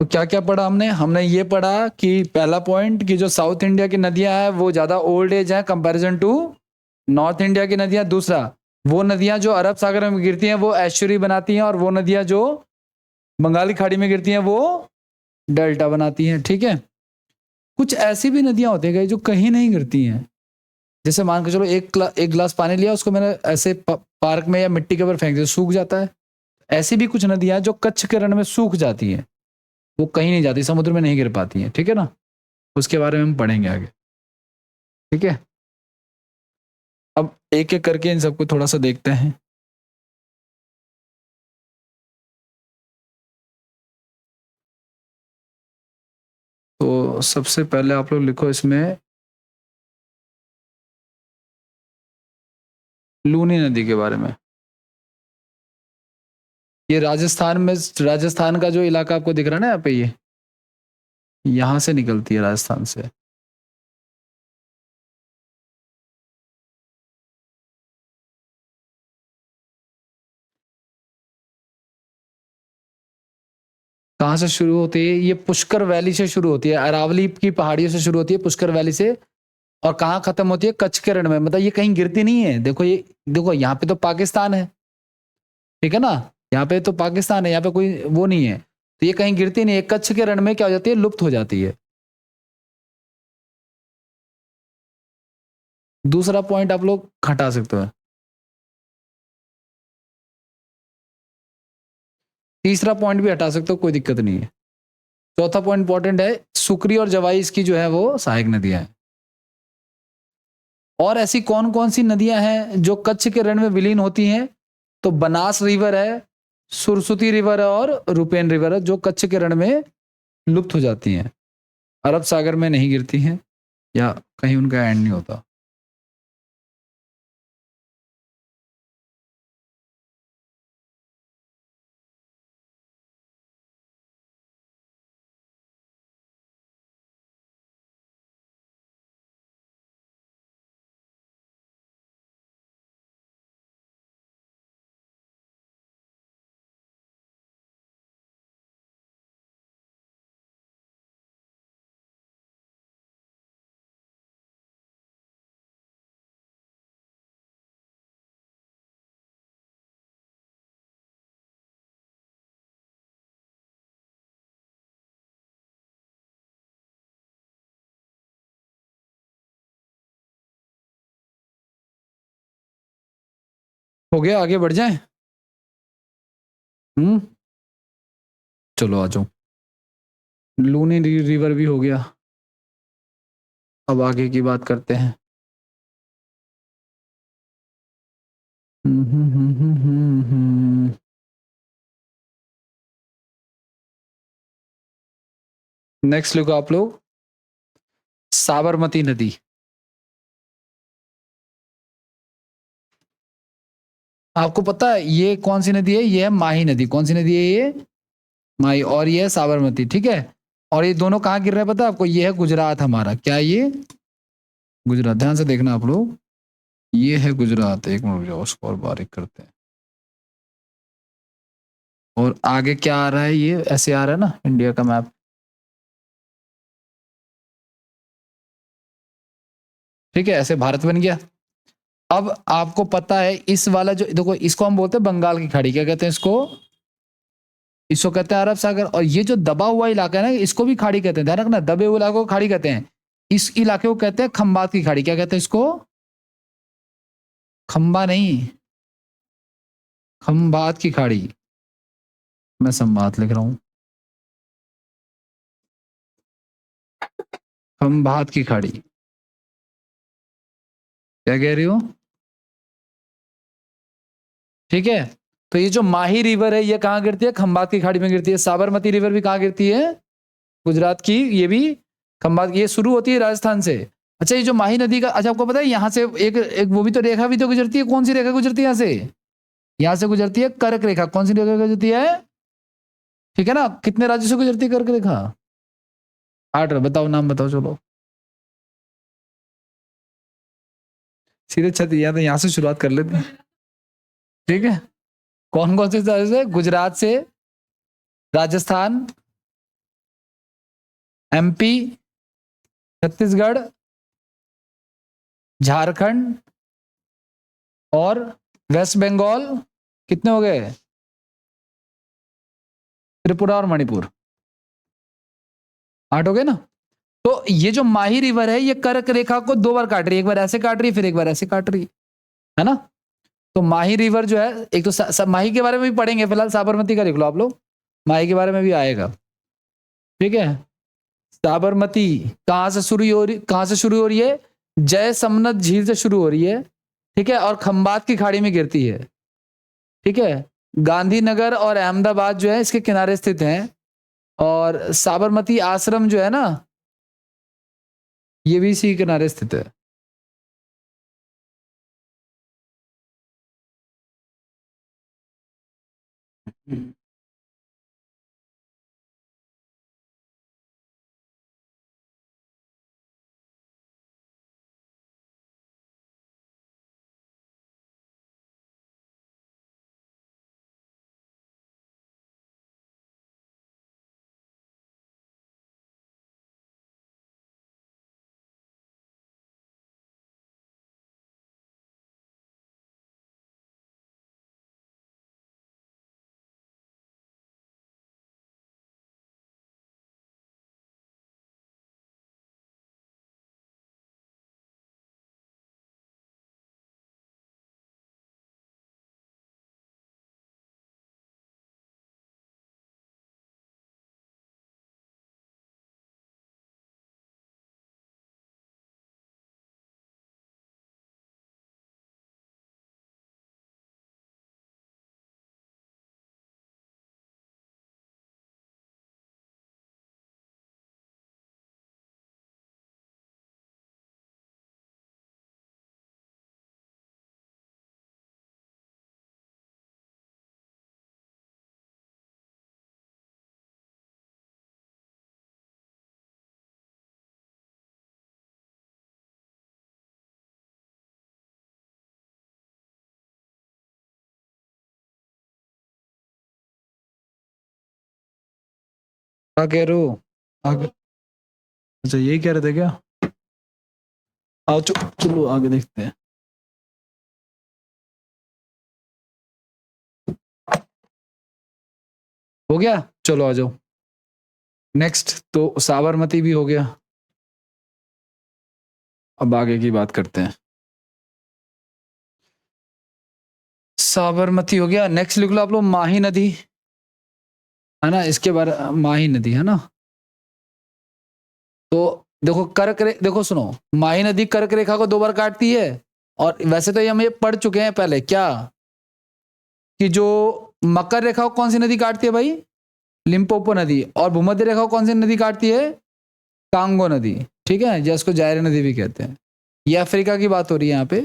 तो क्या क्या पढ़ा हमने? हमने ये पढ़ा कि पहला पॉइंट कि जो साउथ इंडिया की नदियां हैं वो ज्यादा ओल्ड एज है कंपैरिजन टू नॉर्थ इंडिया की नदियां। दूसरा, वो नदियां जो अरब सागर में गिरती हैं वो एस्चुरी बनाती हैं और वो नदियां जो बंगाली खाड़ी में गिरती हैं वो डेल्टा बनाती हैं। ठीक है, कुछ ऐसी भी नदियां होती हैं जो कहीं नहीं गिरती हैं। जैसे मान के चलो एक गिलास पानी लिया, उसको मैंने ऐसे पार्क में या मिट्टी के ऊपर फेंक दिया, सूख जाता है। ऐसी भी कुछ नदियां जो कच्छ के रण में सूख जाती हैं, वो कहीं नहीं जाती, समुद्र में नहीं गिर पाती हैं। ठीक है ना, उसके बारे में हम पढ़ेंगे आगे। ठीक है, अब एक एक करके इन सबको थोड़ा सा देखते हैं। तो सबसे पहले आप लोग लिखो इसमें लूनी नदी के बारे में। ये राजस्थान में, राजस्थान का जो इलाका आपको दिख रहा है ना यहाँ पे, ये यहां से निकलती है, राजस्थान से। कहाँ से शुरू होती है? ये पुष्कर वैली से शुरू होती है, अरावली की पहाड़ियों से शुरू होती है, पुष्कर वैली से। और कहाँ खत्म होती है? कच्छ के रण में। मतलब ये कहीं गिरती नहीं है। देखो ये, देखो यहाँ पे तो पाकिस्तान है, ठीक है ना, यहाँ पे तो पाकिस्तान है, यहाँ पे कोई वो नहीं है, तो ये कहीं गिरती नहीं है। कच्छ के रण में क्या हो जाती है? लुप्त हो जाती है। दूसरा पॉइंट आप लोग हटा सकते हो। तीसरा पॉइंट भी हटा सकते हो, कोई दिक्कत नहीं है। चौथा पॉइंट इंपॉर्टेंट है, सुकरी और जवाई इसकी जो है वो सहायक नदियां हैं। और ऐसी कौन कौन सी नदियां हैं जो कच्छ के रण में विलीन होती हैं? तो बनास रिवर है, सुरसुती रिवर है और रुपेन रिवर है, जो कच्छ के रण में लुप्त हो जाती हैं, अरब सागर में नहीं गिरती हैं या कहीं उनका एंड नहीं होता। हो गया, आगे बढ़ जाए। हम्म, चलो आ जाओ। लूनी रिवर भी हो गया। अब आगे की बात करते हैं। नेक्स्ट लिखो आप लोग, साबरमती नदी। आपको पता है ये कौन सी नदी है? ये है माही नदी। कौन सी नदी है ये? माही। और ये है साबरमती, ठीक है। और ये दोनों कहाँ गिर रहे हैं पता है आपको? ये है गुजरात हमारा। क्या ये? गुजरात। ध्यान से देखना आप लोग, ये है गुजरात। एक मिनट रुक जाओ, उसको और बारीक करते हैं। और आगे क्या आ रहा है? ये ऐसे आ रहा है ना इंडिया का मैप, ठीक है, ऐसे भारत बन गया। अब आपको पता है इस वाला जो देखो, इसको हम बोलते हैं बंगाल की खाड़ी। क्या कहते हैं इसको? इसको कहते हैं अरब सागर। और ये जो दबा हुआ इलाका है ना, इसको भी खाड़ी कहते हैं। ध्यान रखना, दबे हुए इलाकों को खाड़ी कहते हैं। इस इलाके को कहते हैं खंबात की खाड़ी। क्या कहते हैं इसको? खंबा नहीं, खंबात की खाड़ी। मैं संबात लिख रहा हूं, खंबात की खाड़ी। क्या कह रही हो? ठीक है। तो ये जो माही रिवर है, ये कहाँ गिरती है? खंबात की खाड़ी में गिरती है। साबरमती रिवर भी कहाँ गिरती है? गुजरात की। ये भी खंबात, ये शुरू होती है राजस्थान से। अच्छा, ये जो माही नदी का, अच्छा आपको पता है यहाँ से एक एक वो भी तो रेखा भी तो गुजरती है। कौन सी रेखा गुजरती है यहाँ से? यहाँ से गुजरती है कर्क रेखा। कौन सी रेखा गुजरती है? ठीक है ना। कितने राज्यों से गुजरती है कर्क रेखा? 8। बताओ नाम बताओ, चलो। सीधे छत, या तो यहाँ से शुरुआत कर लेते हैं, ठीक है। कौन कौन से राज्य से? गुजरात से, राजस्थान, एमपी, छत्तीसगढ़, झारखंड और वेस्ट बंगाल। कितने हो गए? त्रिपुरा और मणिपुर। 8 हो गए ना। तो ये जो माही रिवर है, ये कर्क रेखा को 2 बार काट रही है। एक बार ऐसे काट रही है, फिर एक बार ऐसे काट रही है ना। तो माही रिवर जो है, एक तो माही के बारे में भी पढ़ेंगे, फिलहाल साबरमती का लिख लो आप लोग, माही के बारे में भी आएगा, ठीक है। साबरमती कहां से शुरू हो रही, कहां से शुरू हो रही है? जय समनत झील से शुरू हो रही है, ठीक है, और खंबात की खाड़ी में गिरती है, ठीक है। गांधीनगर और अहमदाबाद जो है इसके किनारे स्थित हैं। और साबरमती आश्रम जो है ना, ये भी इसी किनारे स्थित है। क्या कह रहे हो आगे? अच्छा यही कह रहे थे क्या? आओ चलो आगे देखते हैं। हो गया, चलो आ जाओ। नेक्स्ट तो साबरमती भी हो गया। अब आगे की बात करते हैं। साबरमती हो गया। नेक्स्ट लिख लो आप लोग माही नदी, है ना। इसके बारे, माही नदी है ना। तो देखो देखो सुनो, माही नदी कर्क रेखा को 2 बार काटती है। और वैसे तो ये हम ये पढ़ चुके हैं पहले, क्या कि जो मकर रेखा को कौन सी नदी काटती है भाई? लिम्पोपो नदी। और भूमध्य रेखा को कौन सी नदी काटती है? कांगो नदी, ठीक है, जिसको जायरे नदी भी कहते हैं। ये अफ्रीका की बात हो रही है यहाँ पे,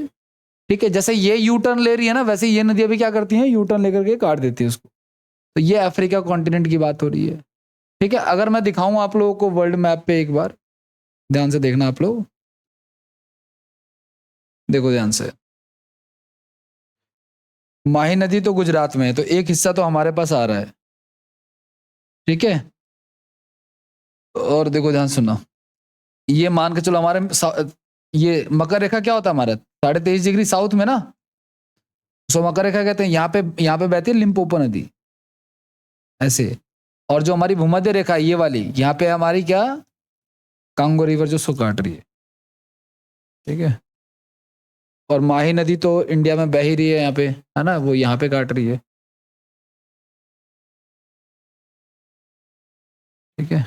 ठीक है। जैसे ये यू टर्न ले रही है ना, वैसे ये नदियां भी क्या करती हैं, यू टर्न लेकर के काट देती है उसको। तो ये अफ्रीका कॉन्टिनेंट की बात हो रही है, ठीक है। अगर मैं दिखाऊं आप लोगों को वर्ल्ड मैप पे, एक बार ध्यान से देखना आप लोग, देखो ध्यान से। माही नदी तो गुजरात में है, तो एक हिस्सा तो हमारे पास आ रहा है, ठीक है। और देखो ध्यान सुनना, ये मान के चलो हमारे ये मकर रेखा क्या होता है हमारे 23.5 डिग्री साउथ में ना, सो मकर रेखा कहते हैं। यहाँ पे बहती है लिम्पोपो नदी, ऐसे। और जो हमारी भूमध्य रेखा है ये वाली, यहाँ पे हमारी क्या, कांगो रिवर जो सो काट रही है, ठीक है। और माही नदी तो इंडिया में बह ही रही है यहाँ पे, है ना, वो यहाँ पे काट रही है, ठीक है।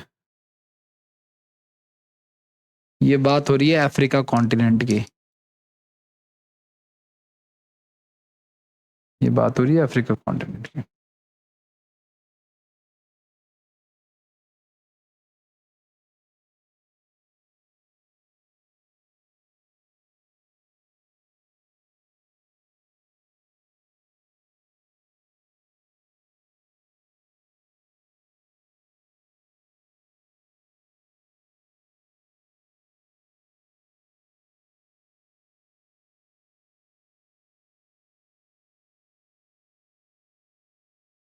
ये बात हो रही है अफ्रीका कॉन्टिनेंट की, ये बात हो रही है अफ्रीका कॉन्टिनेंट की।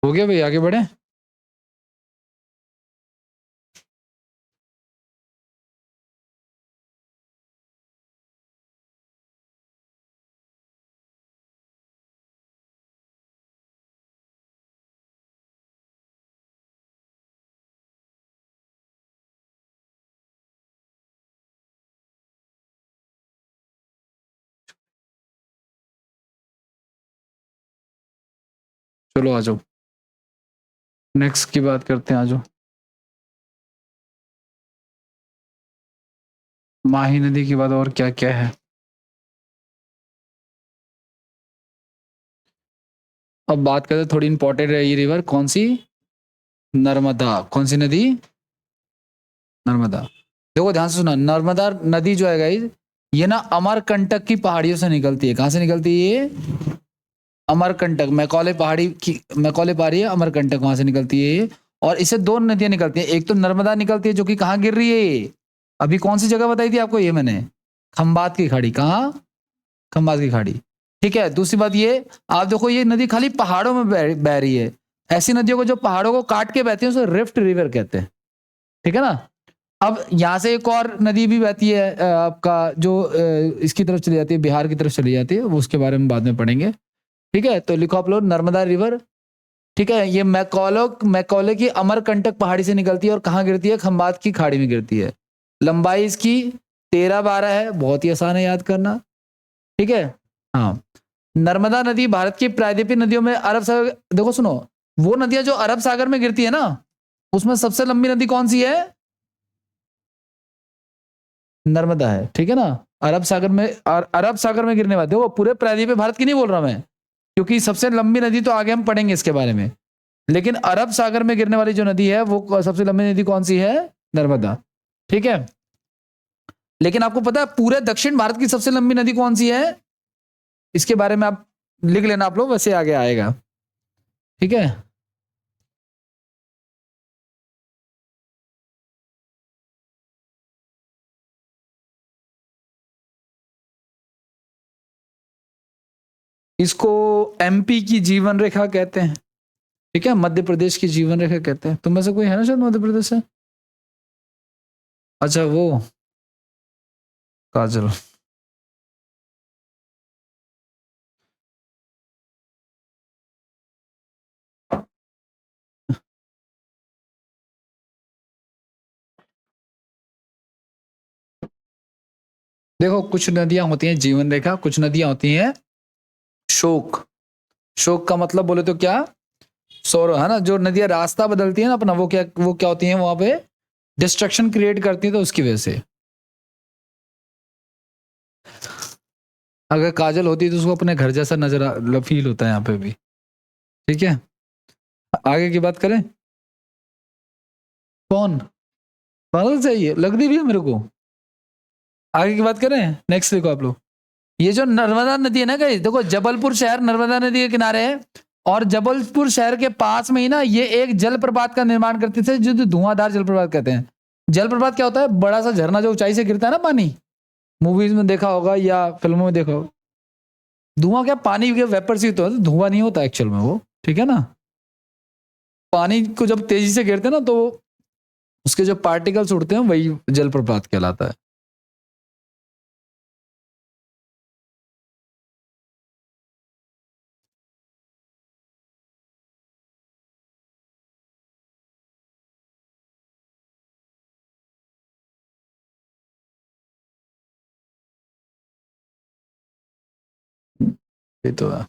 हो गया भाई, आगे बढ़े। चलो आ जाओ, नेक्स्ट की बात करते हैं, आ जाओ। माही नदी के बाद और क्या क्या है। अब बात करते हैं, थोड़ी इंपॉर्टेंट है ये रिवर, कौन सी, नर्मदा। कौन सी नदी, नर्मदा। देखो ध्यान से सुना, नर्मदा नदी जो है गाइस, ये ना अमरकंटक की पहाड़ियों से निकलती है। कहां से निकलती है ये, अमरकंटक, मैकौले पहाड़ी की, मैकौले पहाड़ी है, अमरकंटक वहां से निकलती है ये। और इससे दो नदियां निकलती हैं, एक तो नर्मदा निकलती है जो कि कहाँ गिर रही है ये, अभी कौन सी जगह बताई थी आपको ये मैंने, खंबात की खाड़ी। कहाँ, खंबात की खाड़ी, ठीक है। दूसरी बात ये, आप देखो ये नदी खाली पहाड़ों में बह रही है। ऐसी नदियों को जो पहाड़ों को काट के बहती है उसे रिफ्ट रिवर कहते हैं, ठीक है ना। अब यहां से एक और नदी भी बहती है आपका, जो इसकी तरफ चली जाती है, बिहार की तरफ चली जाती है, वो उसके बारे में बाद में पढ़ेंगे, ठीक है। तो लिखो आप लोग नर्मदा रिवर, ठीक है। ये मैकौले की अमरकंटक पहाड़ी से निकलती है और कहाँ गिरती है, खंबात की खाड़ी में गिरती है। लंबाई इसकी 13-12 है, बहुत ही आसान है याद करना, ठीक है। हाँ, नर्मदा नदी भारत की प्रायद्वीपीय नदियों में अरब सागर, देखो सुनो, वो नदियां जो अरब सागर में गिरती है ना, उसमें सबसे लंबी नदी कौन सी है, नर्मदा है, ठीक है ना। अरब सागर में, अरब सागर में गिरने वाले, देखो पूरे प्रायद्वीपीय भारत की नहीं बोल रहा मैं, क्योंकि सबसे लंबी नदी तो आगे हम पढ़ेंगे इसके बारे में, लेकिन अरब सागर में गिरने वाली जो नदी है वो सबसे लंबी नदी कौन सी है, नर्मदा, ठीक है। लेकिन आपको पता है पूरे दक्षिण भारत की सबसे लंबी नदी कौन सी है, इसके बारे में आप लिख लेना आप लोग, वैसे आगे आएगा, ठीक है। इसको एमपी की जीवन रेखा कहते हैं, ठीक है। मध्य प्रदेश की जीवन रेखा कहते हैं। तुम में से कोई है ना शायद मध्य प्रदेश से, अच्छा वो काजल। देखो कुछ नदियां होती हैं जीवन रेखा, कुछ नदियां होती हैं शोक। शोक का मतलब बोले तो क्या, सौर, है ना, जो नदियां रास्ता बदलती है ना अपना, वो क्या होती हैं वहां पे, डिस्ट्रक्शन क्रिएट करती है, तो उसकी वजह से। अगर काजल होती तो उसको अपने घर जैसा नजर फील होता है यहाँ पे भी, ठीक है। आगे की बात करें, कौन, पागल चाहिए लग रही भी है मेरे को। आगे की बात करें, नेक्स्ट देखो आप लोग, ये जो नर्मदा नदी है ना गाइस, देखो जबलपुर शहर नर्मदा नदी के किनारे है, और जबलपुर शहर के पास में ही ना ये एक जलप्रपात का निर्माण करते थे, जो धुआंधार जलप्रपात कहते हैं। जलप्रपात क्या होता है? बड़ा सा झरना जो ऊंचाई से गिरता है ना पानी, मूवीज में देखा होगा या फिल्मों में देखा होगा। धुआं क्या, पानी के वेपर से होता है, धुआं नहीं होता एक्चुअल में वो, ठीक है ना। पानी को जब तेजी से गिरते हैं ना, तो उसके जो पार्टिकल्स उड़ते हैं वही जलप्रपात कहलाता है। ये तो है।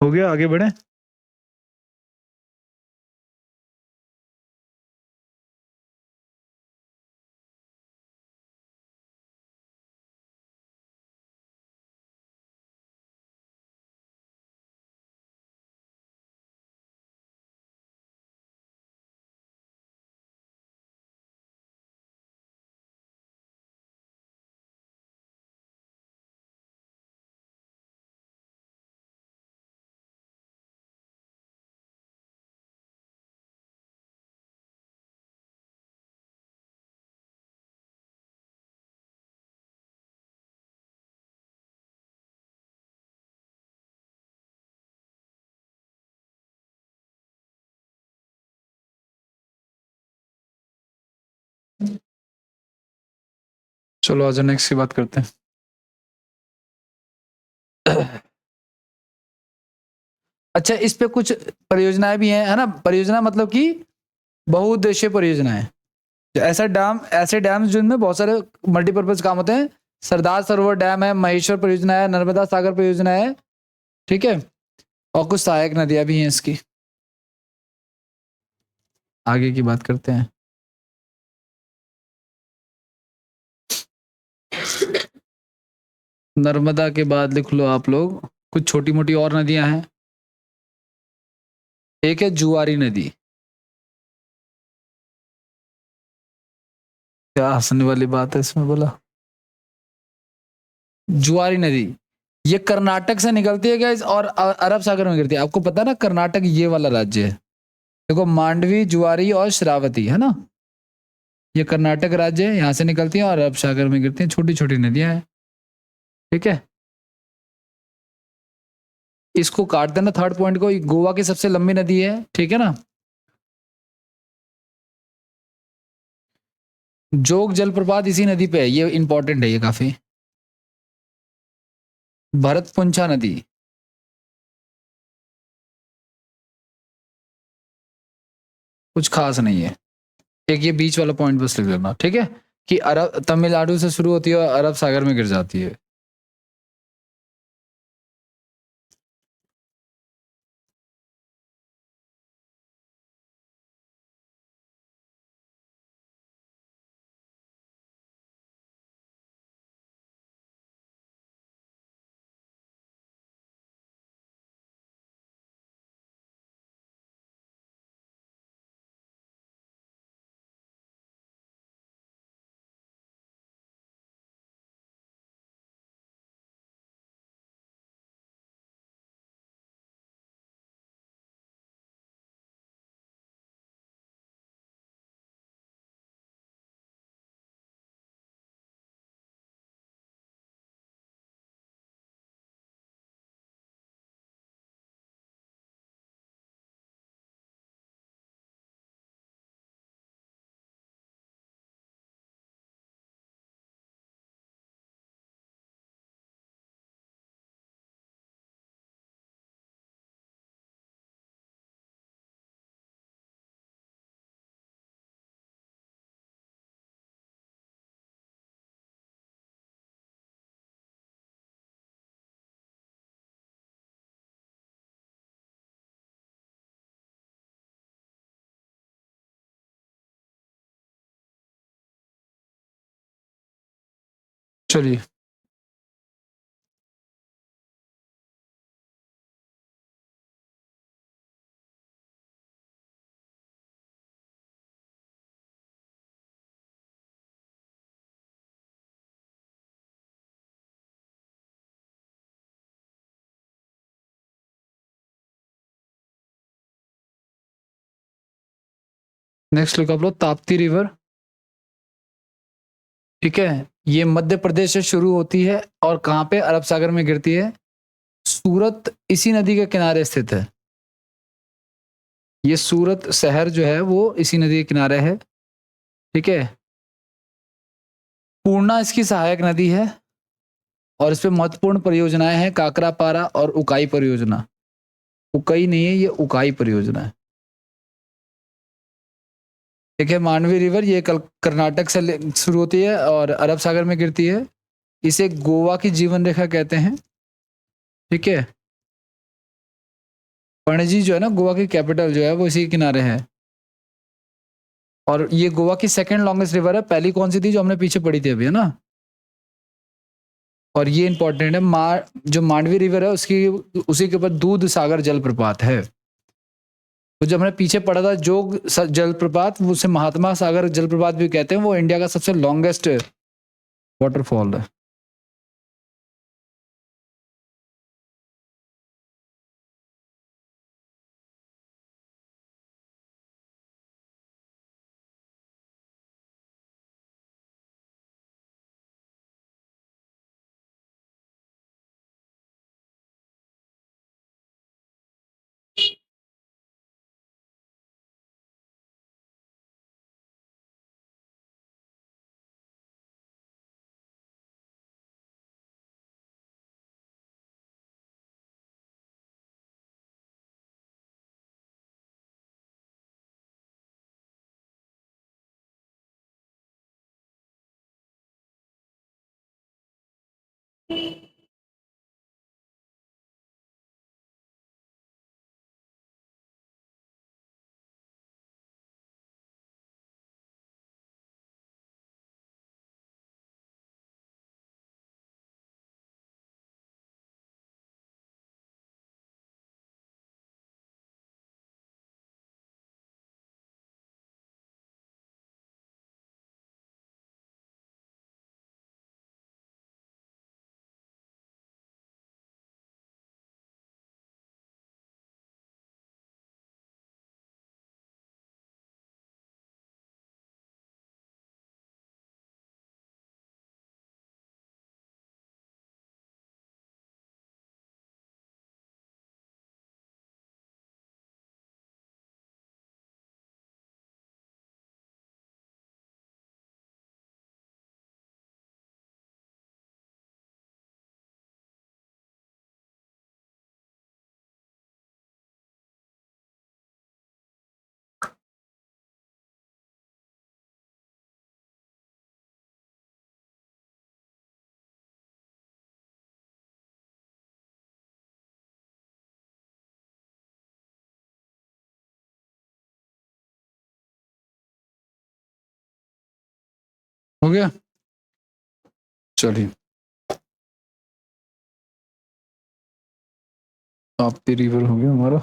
हो गया, आगे बढ़े। चलो आज नेक्स्ट की बात करते हैं। अच्छा, इस पे कुछ परियोजनाएं भी हैं, है ना। परियोजना मतलब कि बहुउद्देशीय परियोजनाएं। ऐसे डैम जिनमें बहुत सारे मल्टीपर्पज काम होते हैं। सरदार सरोवर डैम है, महेश्वर परियोजना है, नर्मदा सागर परियोजना है, ठीक है। और कुछ सहायक नदियां भी हैं इसकी। आगे की बात करते हैं। नर्मदा के बाद लिख लो आप लोग, कुछ छोटी मोटी और नदियां हैं। एक है जुआरी नदी। क्या हंसने वाली बात है इसमें बोला? जुआरी नदी, ये कर्नाटक से निकलती है गाइस, और अरब सागर में गिरती है। आपको पता है ना, कर्नाटक ये वाला राज्य है। देखो, मांडवी, जुआरी और श्रावती, है ना, ये कर्नाटक राज्य है, यहाँ से निकलती है और अरब सागर में गिरती हैं। छोटी छोटी नदियां हैं, ठीक है। इसको काट देना थर्ड पॉइंट को। गोवा की सबसे लंबी नदी है, ठीक है ना। जोग जलप्रपात इसी नदी पे है, ये इंपॉर्टेंट है, ये काफी। भरतपुंछा नदी, कुछ खास नहीं है। एक ये बीच वाला पॉइंट बस लिख लेना, ठीक है, कि अरब तमिलनाडु से शुरू होती है और अरब सागर में गिर जाती है। चलिए नेक्स्ट लिखो आप लोग, ताप्ती रिवर। ठीक है, ये मध्य प्रदेश से शुरू होती है और कहाँ पे, अरब सागर में गिरती है। सूरत इसी नदी के किनारे स्थित है। ये सूरत शहर जो है वो इसी नदी के किनारे है। ठीक है, पूर्णा इसकी सहायक नदी है और इस पे महत्वपूर्ण परियोजनाएं हैं, काकरापारा और उकाई परियोजना। उकाई नहीं है, ये उकाई परियोजना है। ठीक है, मांडवी रिवर ये कर्नाटक से शुरू होती है और अरब सागर में गिरती है। इसे गोवा की जीवन रेखा कहते हैं। ठीक है, पणजी जो है ना, गोवा की कैपिटल जो है वो इसी के किनारे है। और ये गोवा की सेकंड लॉन्गेस्ट रिवर है। पहली कौन सी थी जो हमने पीछे पढ़ी थी अभी, है ना। और ये इंपॉर्टेंट है, जो मांडवी रिवर है उसकी, उसी के ऊपर दूध सागर जलप्रपात है। तो जब हमने पीछे पढ़ा था जोग जलप्रपात, उसे महात्मा सागर जलप्रपात भी कहते हैं। वो इंडिया का सबसे लॉन्गेस्ट वाटरफॉल है। हो गया, चलिए। ताप्ती रिवर हो गया हमारा।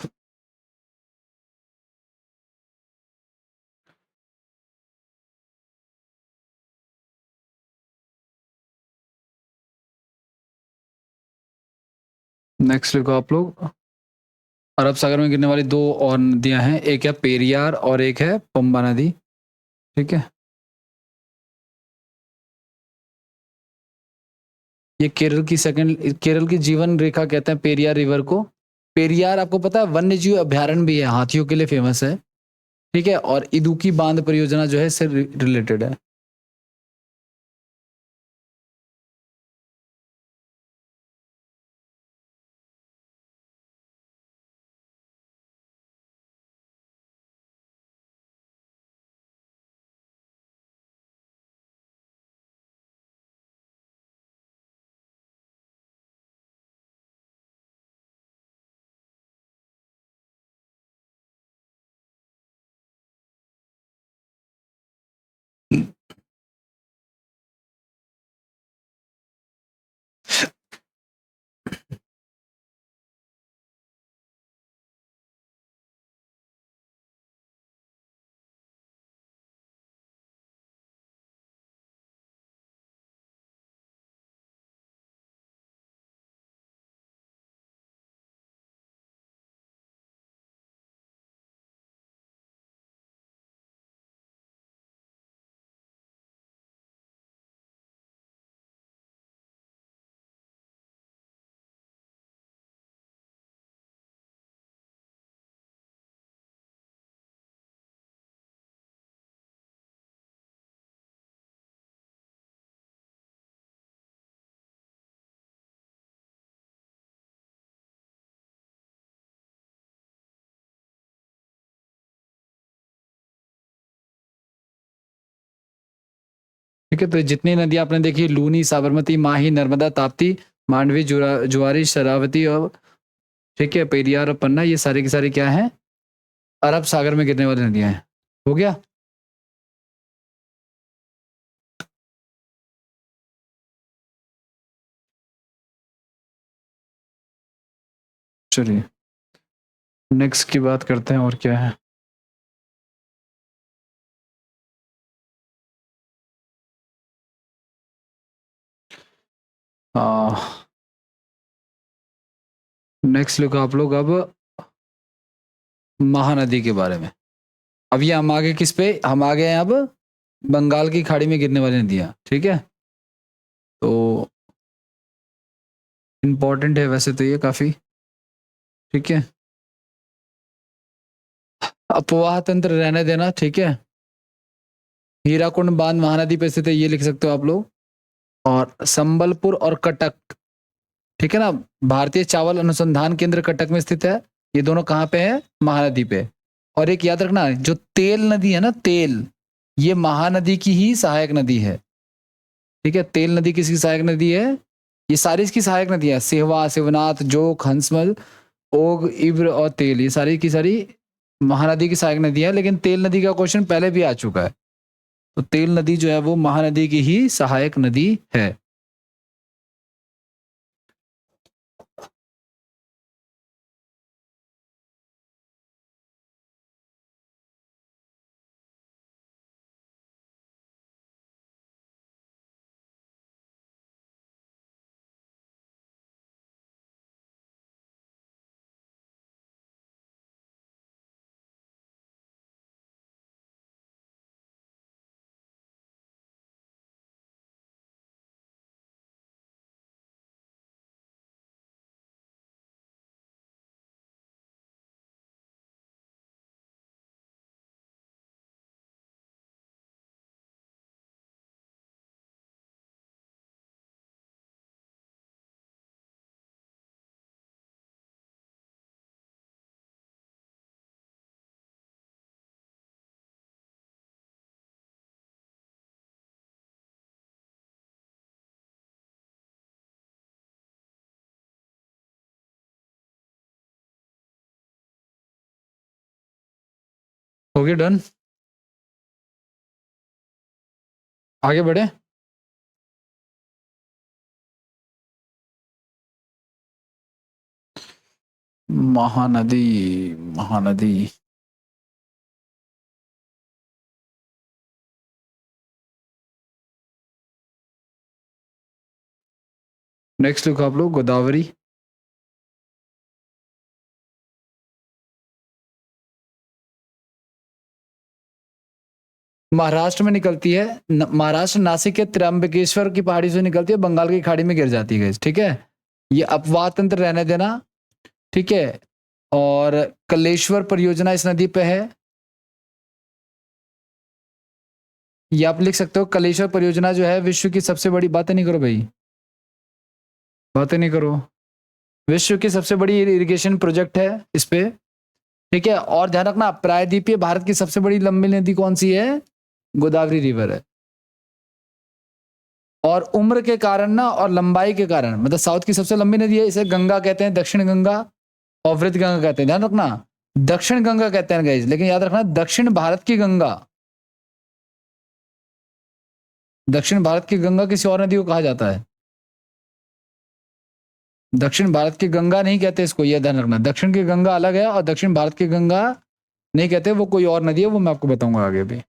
नेक्स्ट लिखो आप लोग, अरब सागर में गिरने वाली दो और नदियां हैं, एक है पेरियार और एक है पंबा नदी। ठीक है, ये केरल की सेकंड, केरल की जीवन रेखा कहते हैं पेरियार रिवर को। पेरियार आपको पता है वन्य जीव अभ्यारण्य भी है, हाथियों के लिए फेमस है। ठीक है, और इदुकी बांध परियोजना जो है इससे रिलेटेड है। ठीक है, तो जितनी नदियां आपने देखी, लूनी, साबरमती, माही, नर्मदा, ताप्ती, मांडवी, जुआरी, शरावती और ठीक है पेरियार और पन्ना, ये सारे के सारे क्या हैं, अरब सागर में गिरने वाली नदियां हैं। हो गया। चलिए नेक्स्ट की बात करते हैं, और क्या है। नेक्स्ट लिखो आप लोग अब महानदी के बारे में। अब ये हम आगे किस पे, हम आ गए हैं अब बंगाल की खाड़ी में गिरने वाली नदियां, ठीक है। तो इम्पोर्टेंट है वैसे तो ये काफी, ठीक है। अपवाह तंत्र रहने देना, ठीक है। हीराकुंड बांध महानदी पे स्थित है, ये लिख सकते हो आप लोग। और संबलपुर और कटक, ठीक है ना, भारतीय चावल अनुसंधान केंद्र कटक में स्थित है। ये दोनों कहाँ पे है, महानदी पे। और एक याद रखना, जो तेल नदी है ना, तेल, ये महानदी की ही सहायक नदी है। ठीक है, तेल नदी किसकी सहायक नदी है, ये सारी इसकी सहायक नदी है। सेहवा, शिवनाथ, जोक, हंसमल, ओग, इब्र और तेल, ये सारी की सारी महानदी की सहायक नदी है। लेकिन तेल नदी का क्वेश्चन पहले भी आ चुका है, तो तेल नदी जो है वो महानदी की ही सहायक नदी है। हो गया डन, आगे बढ़े। महानदी, महानदी, नेक्स्ट लिखो आप लोग गोदावरी। महाराष्ट्र में निकलती है, महाराष्ट्र नासिक के त्र्यंबकेश्वर की पहाड़ी से निकलती है, बंगाल की खाड़ी में गिर जाती है, ठीक है। ये अपवाह तंत्र रहने देना, ठीक है। और कलेश्वर परियोजना इस नदी पे है, ये आप लिख सकते हो। कलेश्वर परियोजना जो है विश्व की सबसे बड़ी, बातें नहीं करो भाई, बातें नहीं करो, विश्व की सबसे बड़ी इरिगेशन प्रोजेक्ट है इस पे, ठीक है। और ध्यान रखना, प्रायद्वीपीय भारत की सबसे बड़ी लंबी नदी कौन सी है, गोदावरी रिवर है। और उम्र के कारण ना, और लंबाई के कारण, मतलब साउथ की सबसे लंबी नदी है, इसे गंगा कहते हैं, दक्षिण गंगा और वृद्ध गंगा कहते हैं, ध्यान रखना। दक्षिण गंगा कहते हैं गाइस, लेकिन याद रखना दक्षिण भारत की गंगा, दक्षिण भारत की गंगा किसी और नदी को कहा जाता है। दक्षिण भारत की गंगा नहीं कहते इसको, यह ध्यान रखना। दक्षिण की गंगा अलग है और दक्षिण भारत की गंगा नहीं कहते, वो कोई और नदी है, वो मैं आपको बताऊंगा आगे भी।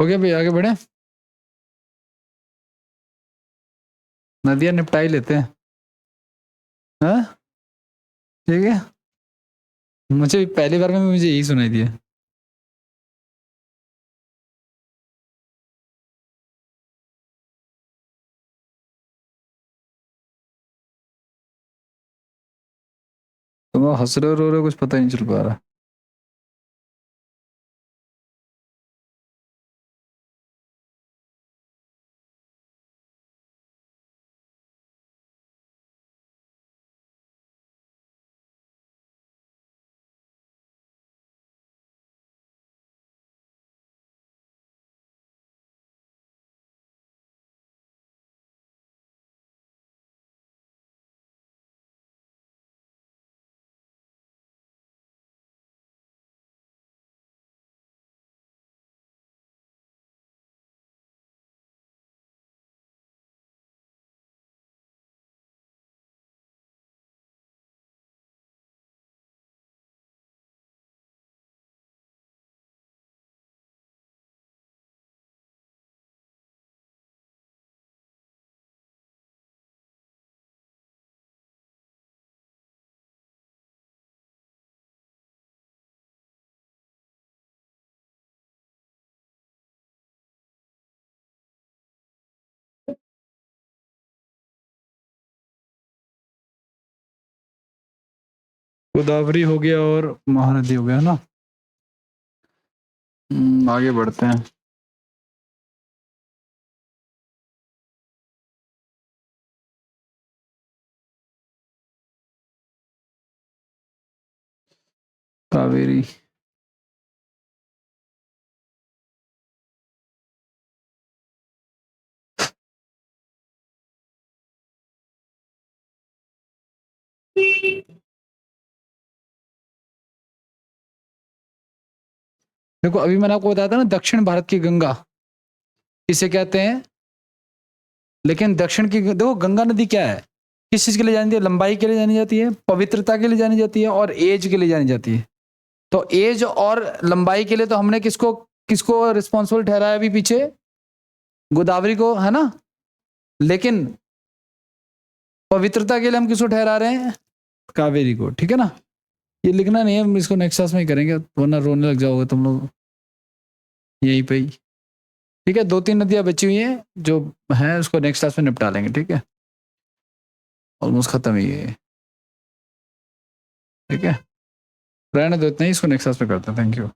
हो गया भाई, आगे बढ़े। नदियां निपटा ही लेते हैं। हाँ ठीक है। मुझे पहली बार में मुझे यही सुनाई दिया। तुम हंस रहे हो रो रहे हो, कुछ पता ही नहीं चल पा रहा। गोदावरी हो गया और महानदी हो गया ना। आगे बढ़ते हैं। कावेरी। देखो अभी मैंने आपको बताया था ना, दक्षिण भारत की गंगा किसे कहते हैं। लेकिन दक्षिण की देखो गंगा नदी क्या है, किस चीज के लिए जानी जाती है, लंबाई के लिए जानी जाती है, पवित्रता के लिए जानी जाती है, और एज के लिए जानी जाती है। तो एज और लंबाई के लिए तो हमने किसको किसको रिस्पॉन्सिबल ठहराया अभी पीछे, गोदावरी को, है ना। लेकिन पवित्रता के लिए हम किसको ठहरा रहे हैं, कावेरी को, ठीक है ना। ये लिखना नहीं है, हम इसको नेक्स्ट क्लास में ही करेंगे, वरना रोने लग जाओगे तुम लोग यहीं पे ही। ठीक है, 2-3 नदियां बची हुई हैं जो है, उसको नेक्स्ट क्लास में निपटा लेंगे, ठीक है। ऑलमोस्ट खत्म ही है, ठीक है। रहने दो इतना ही, इसको नेक्स्ट क्लास में करते हैं। Thank you.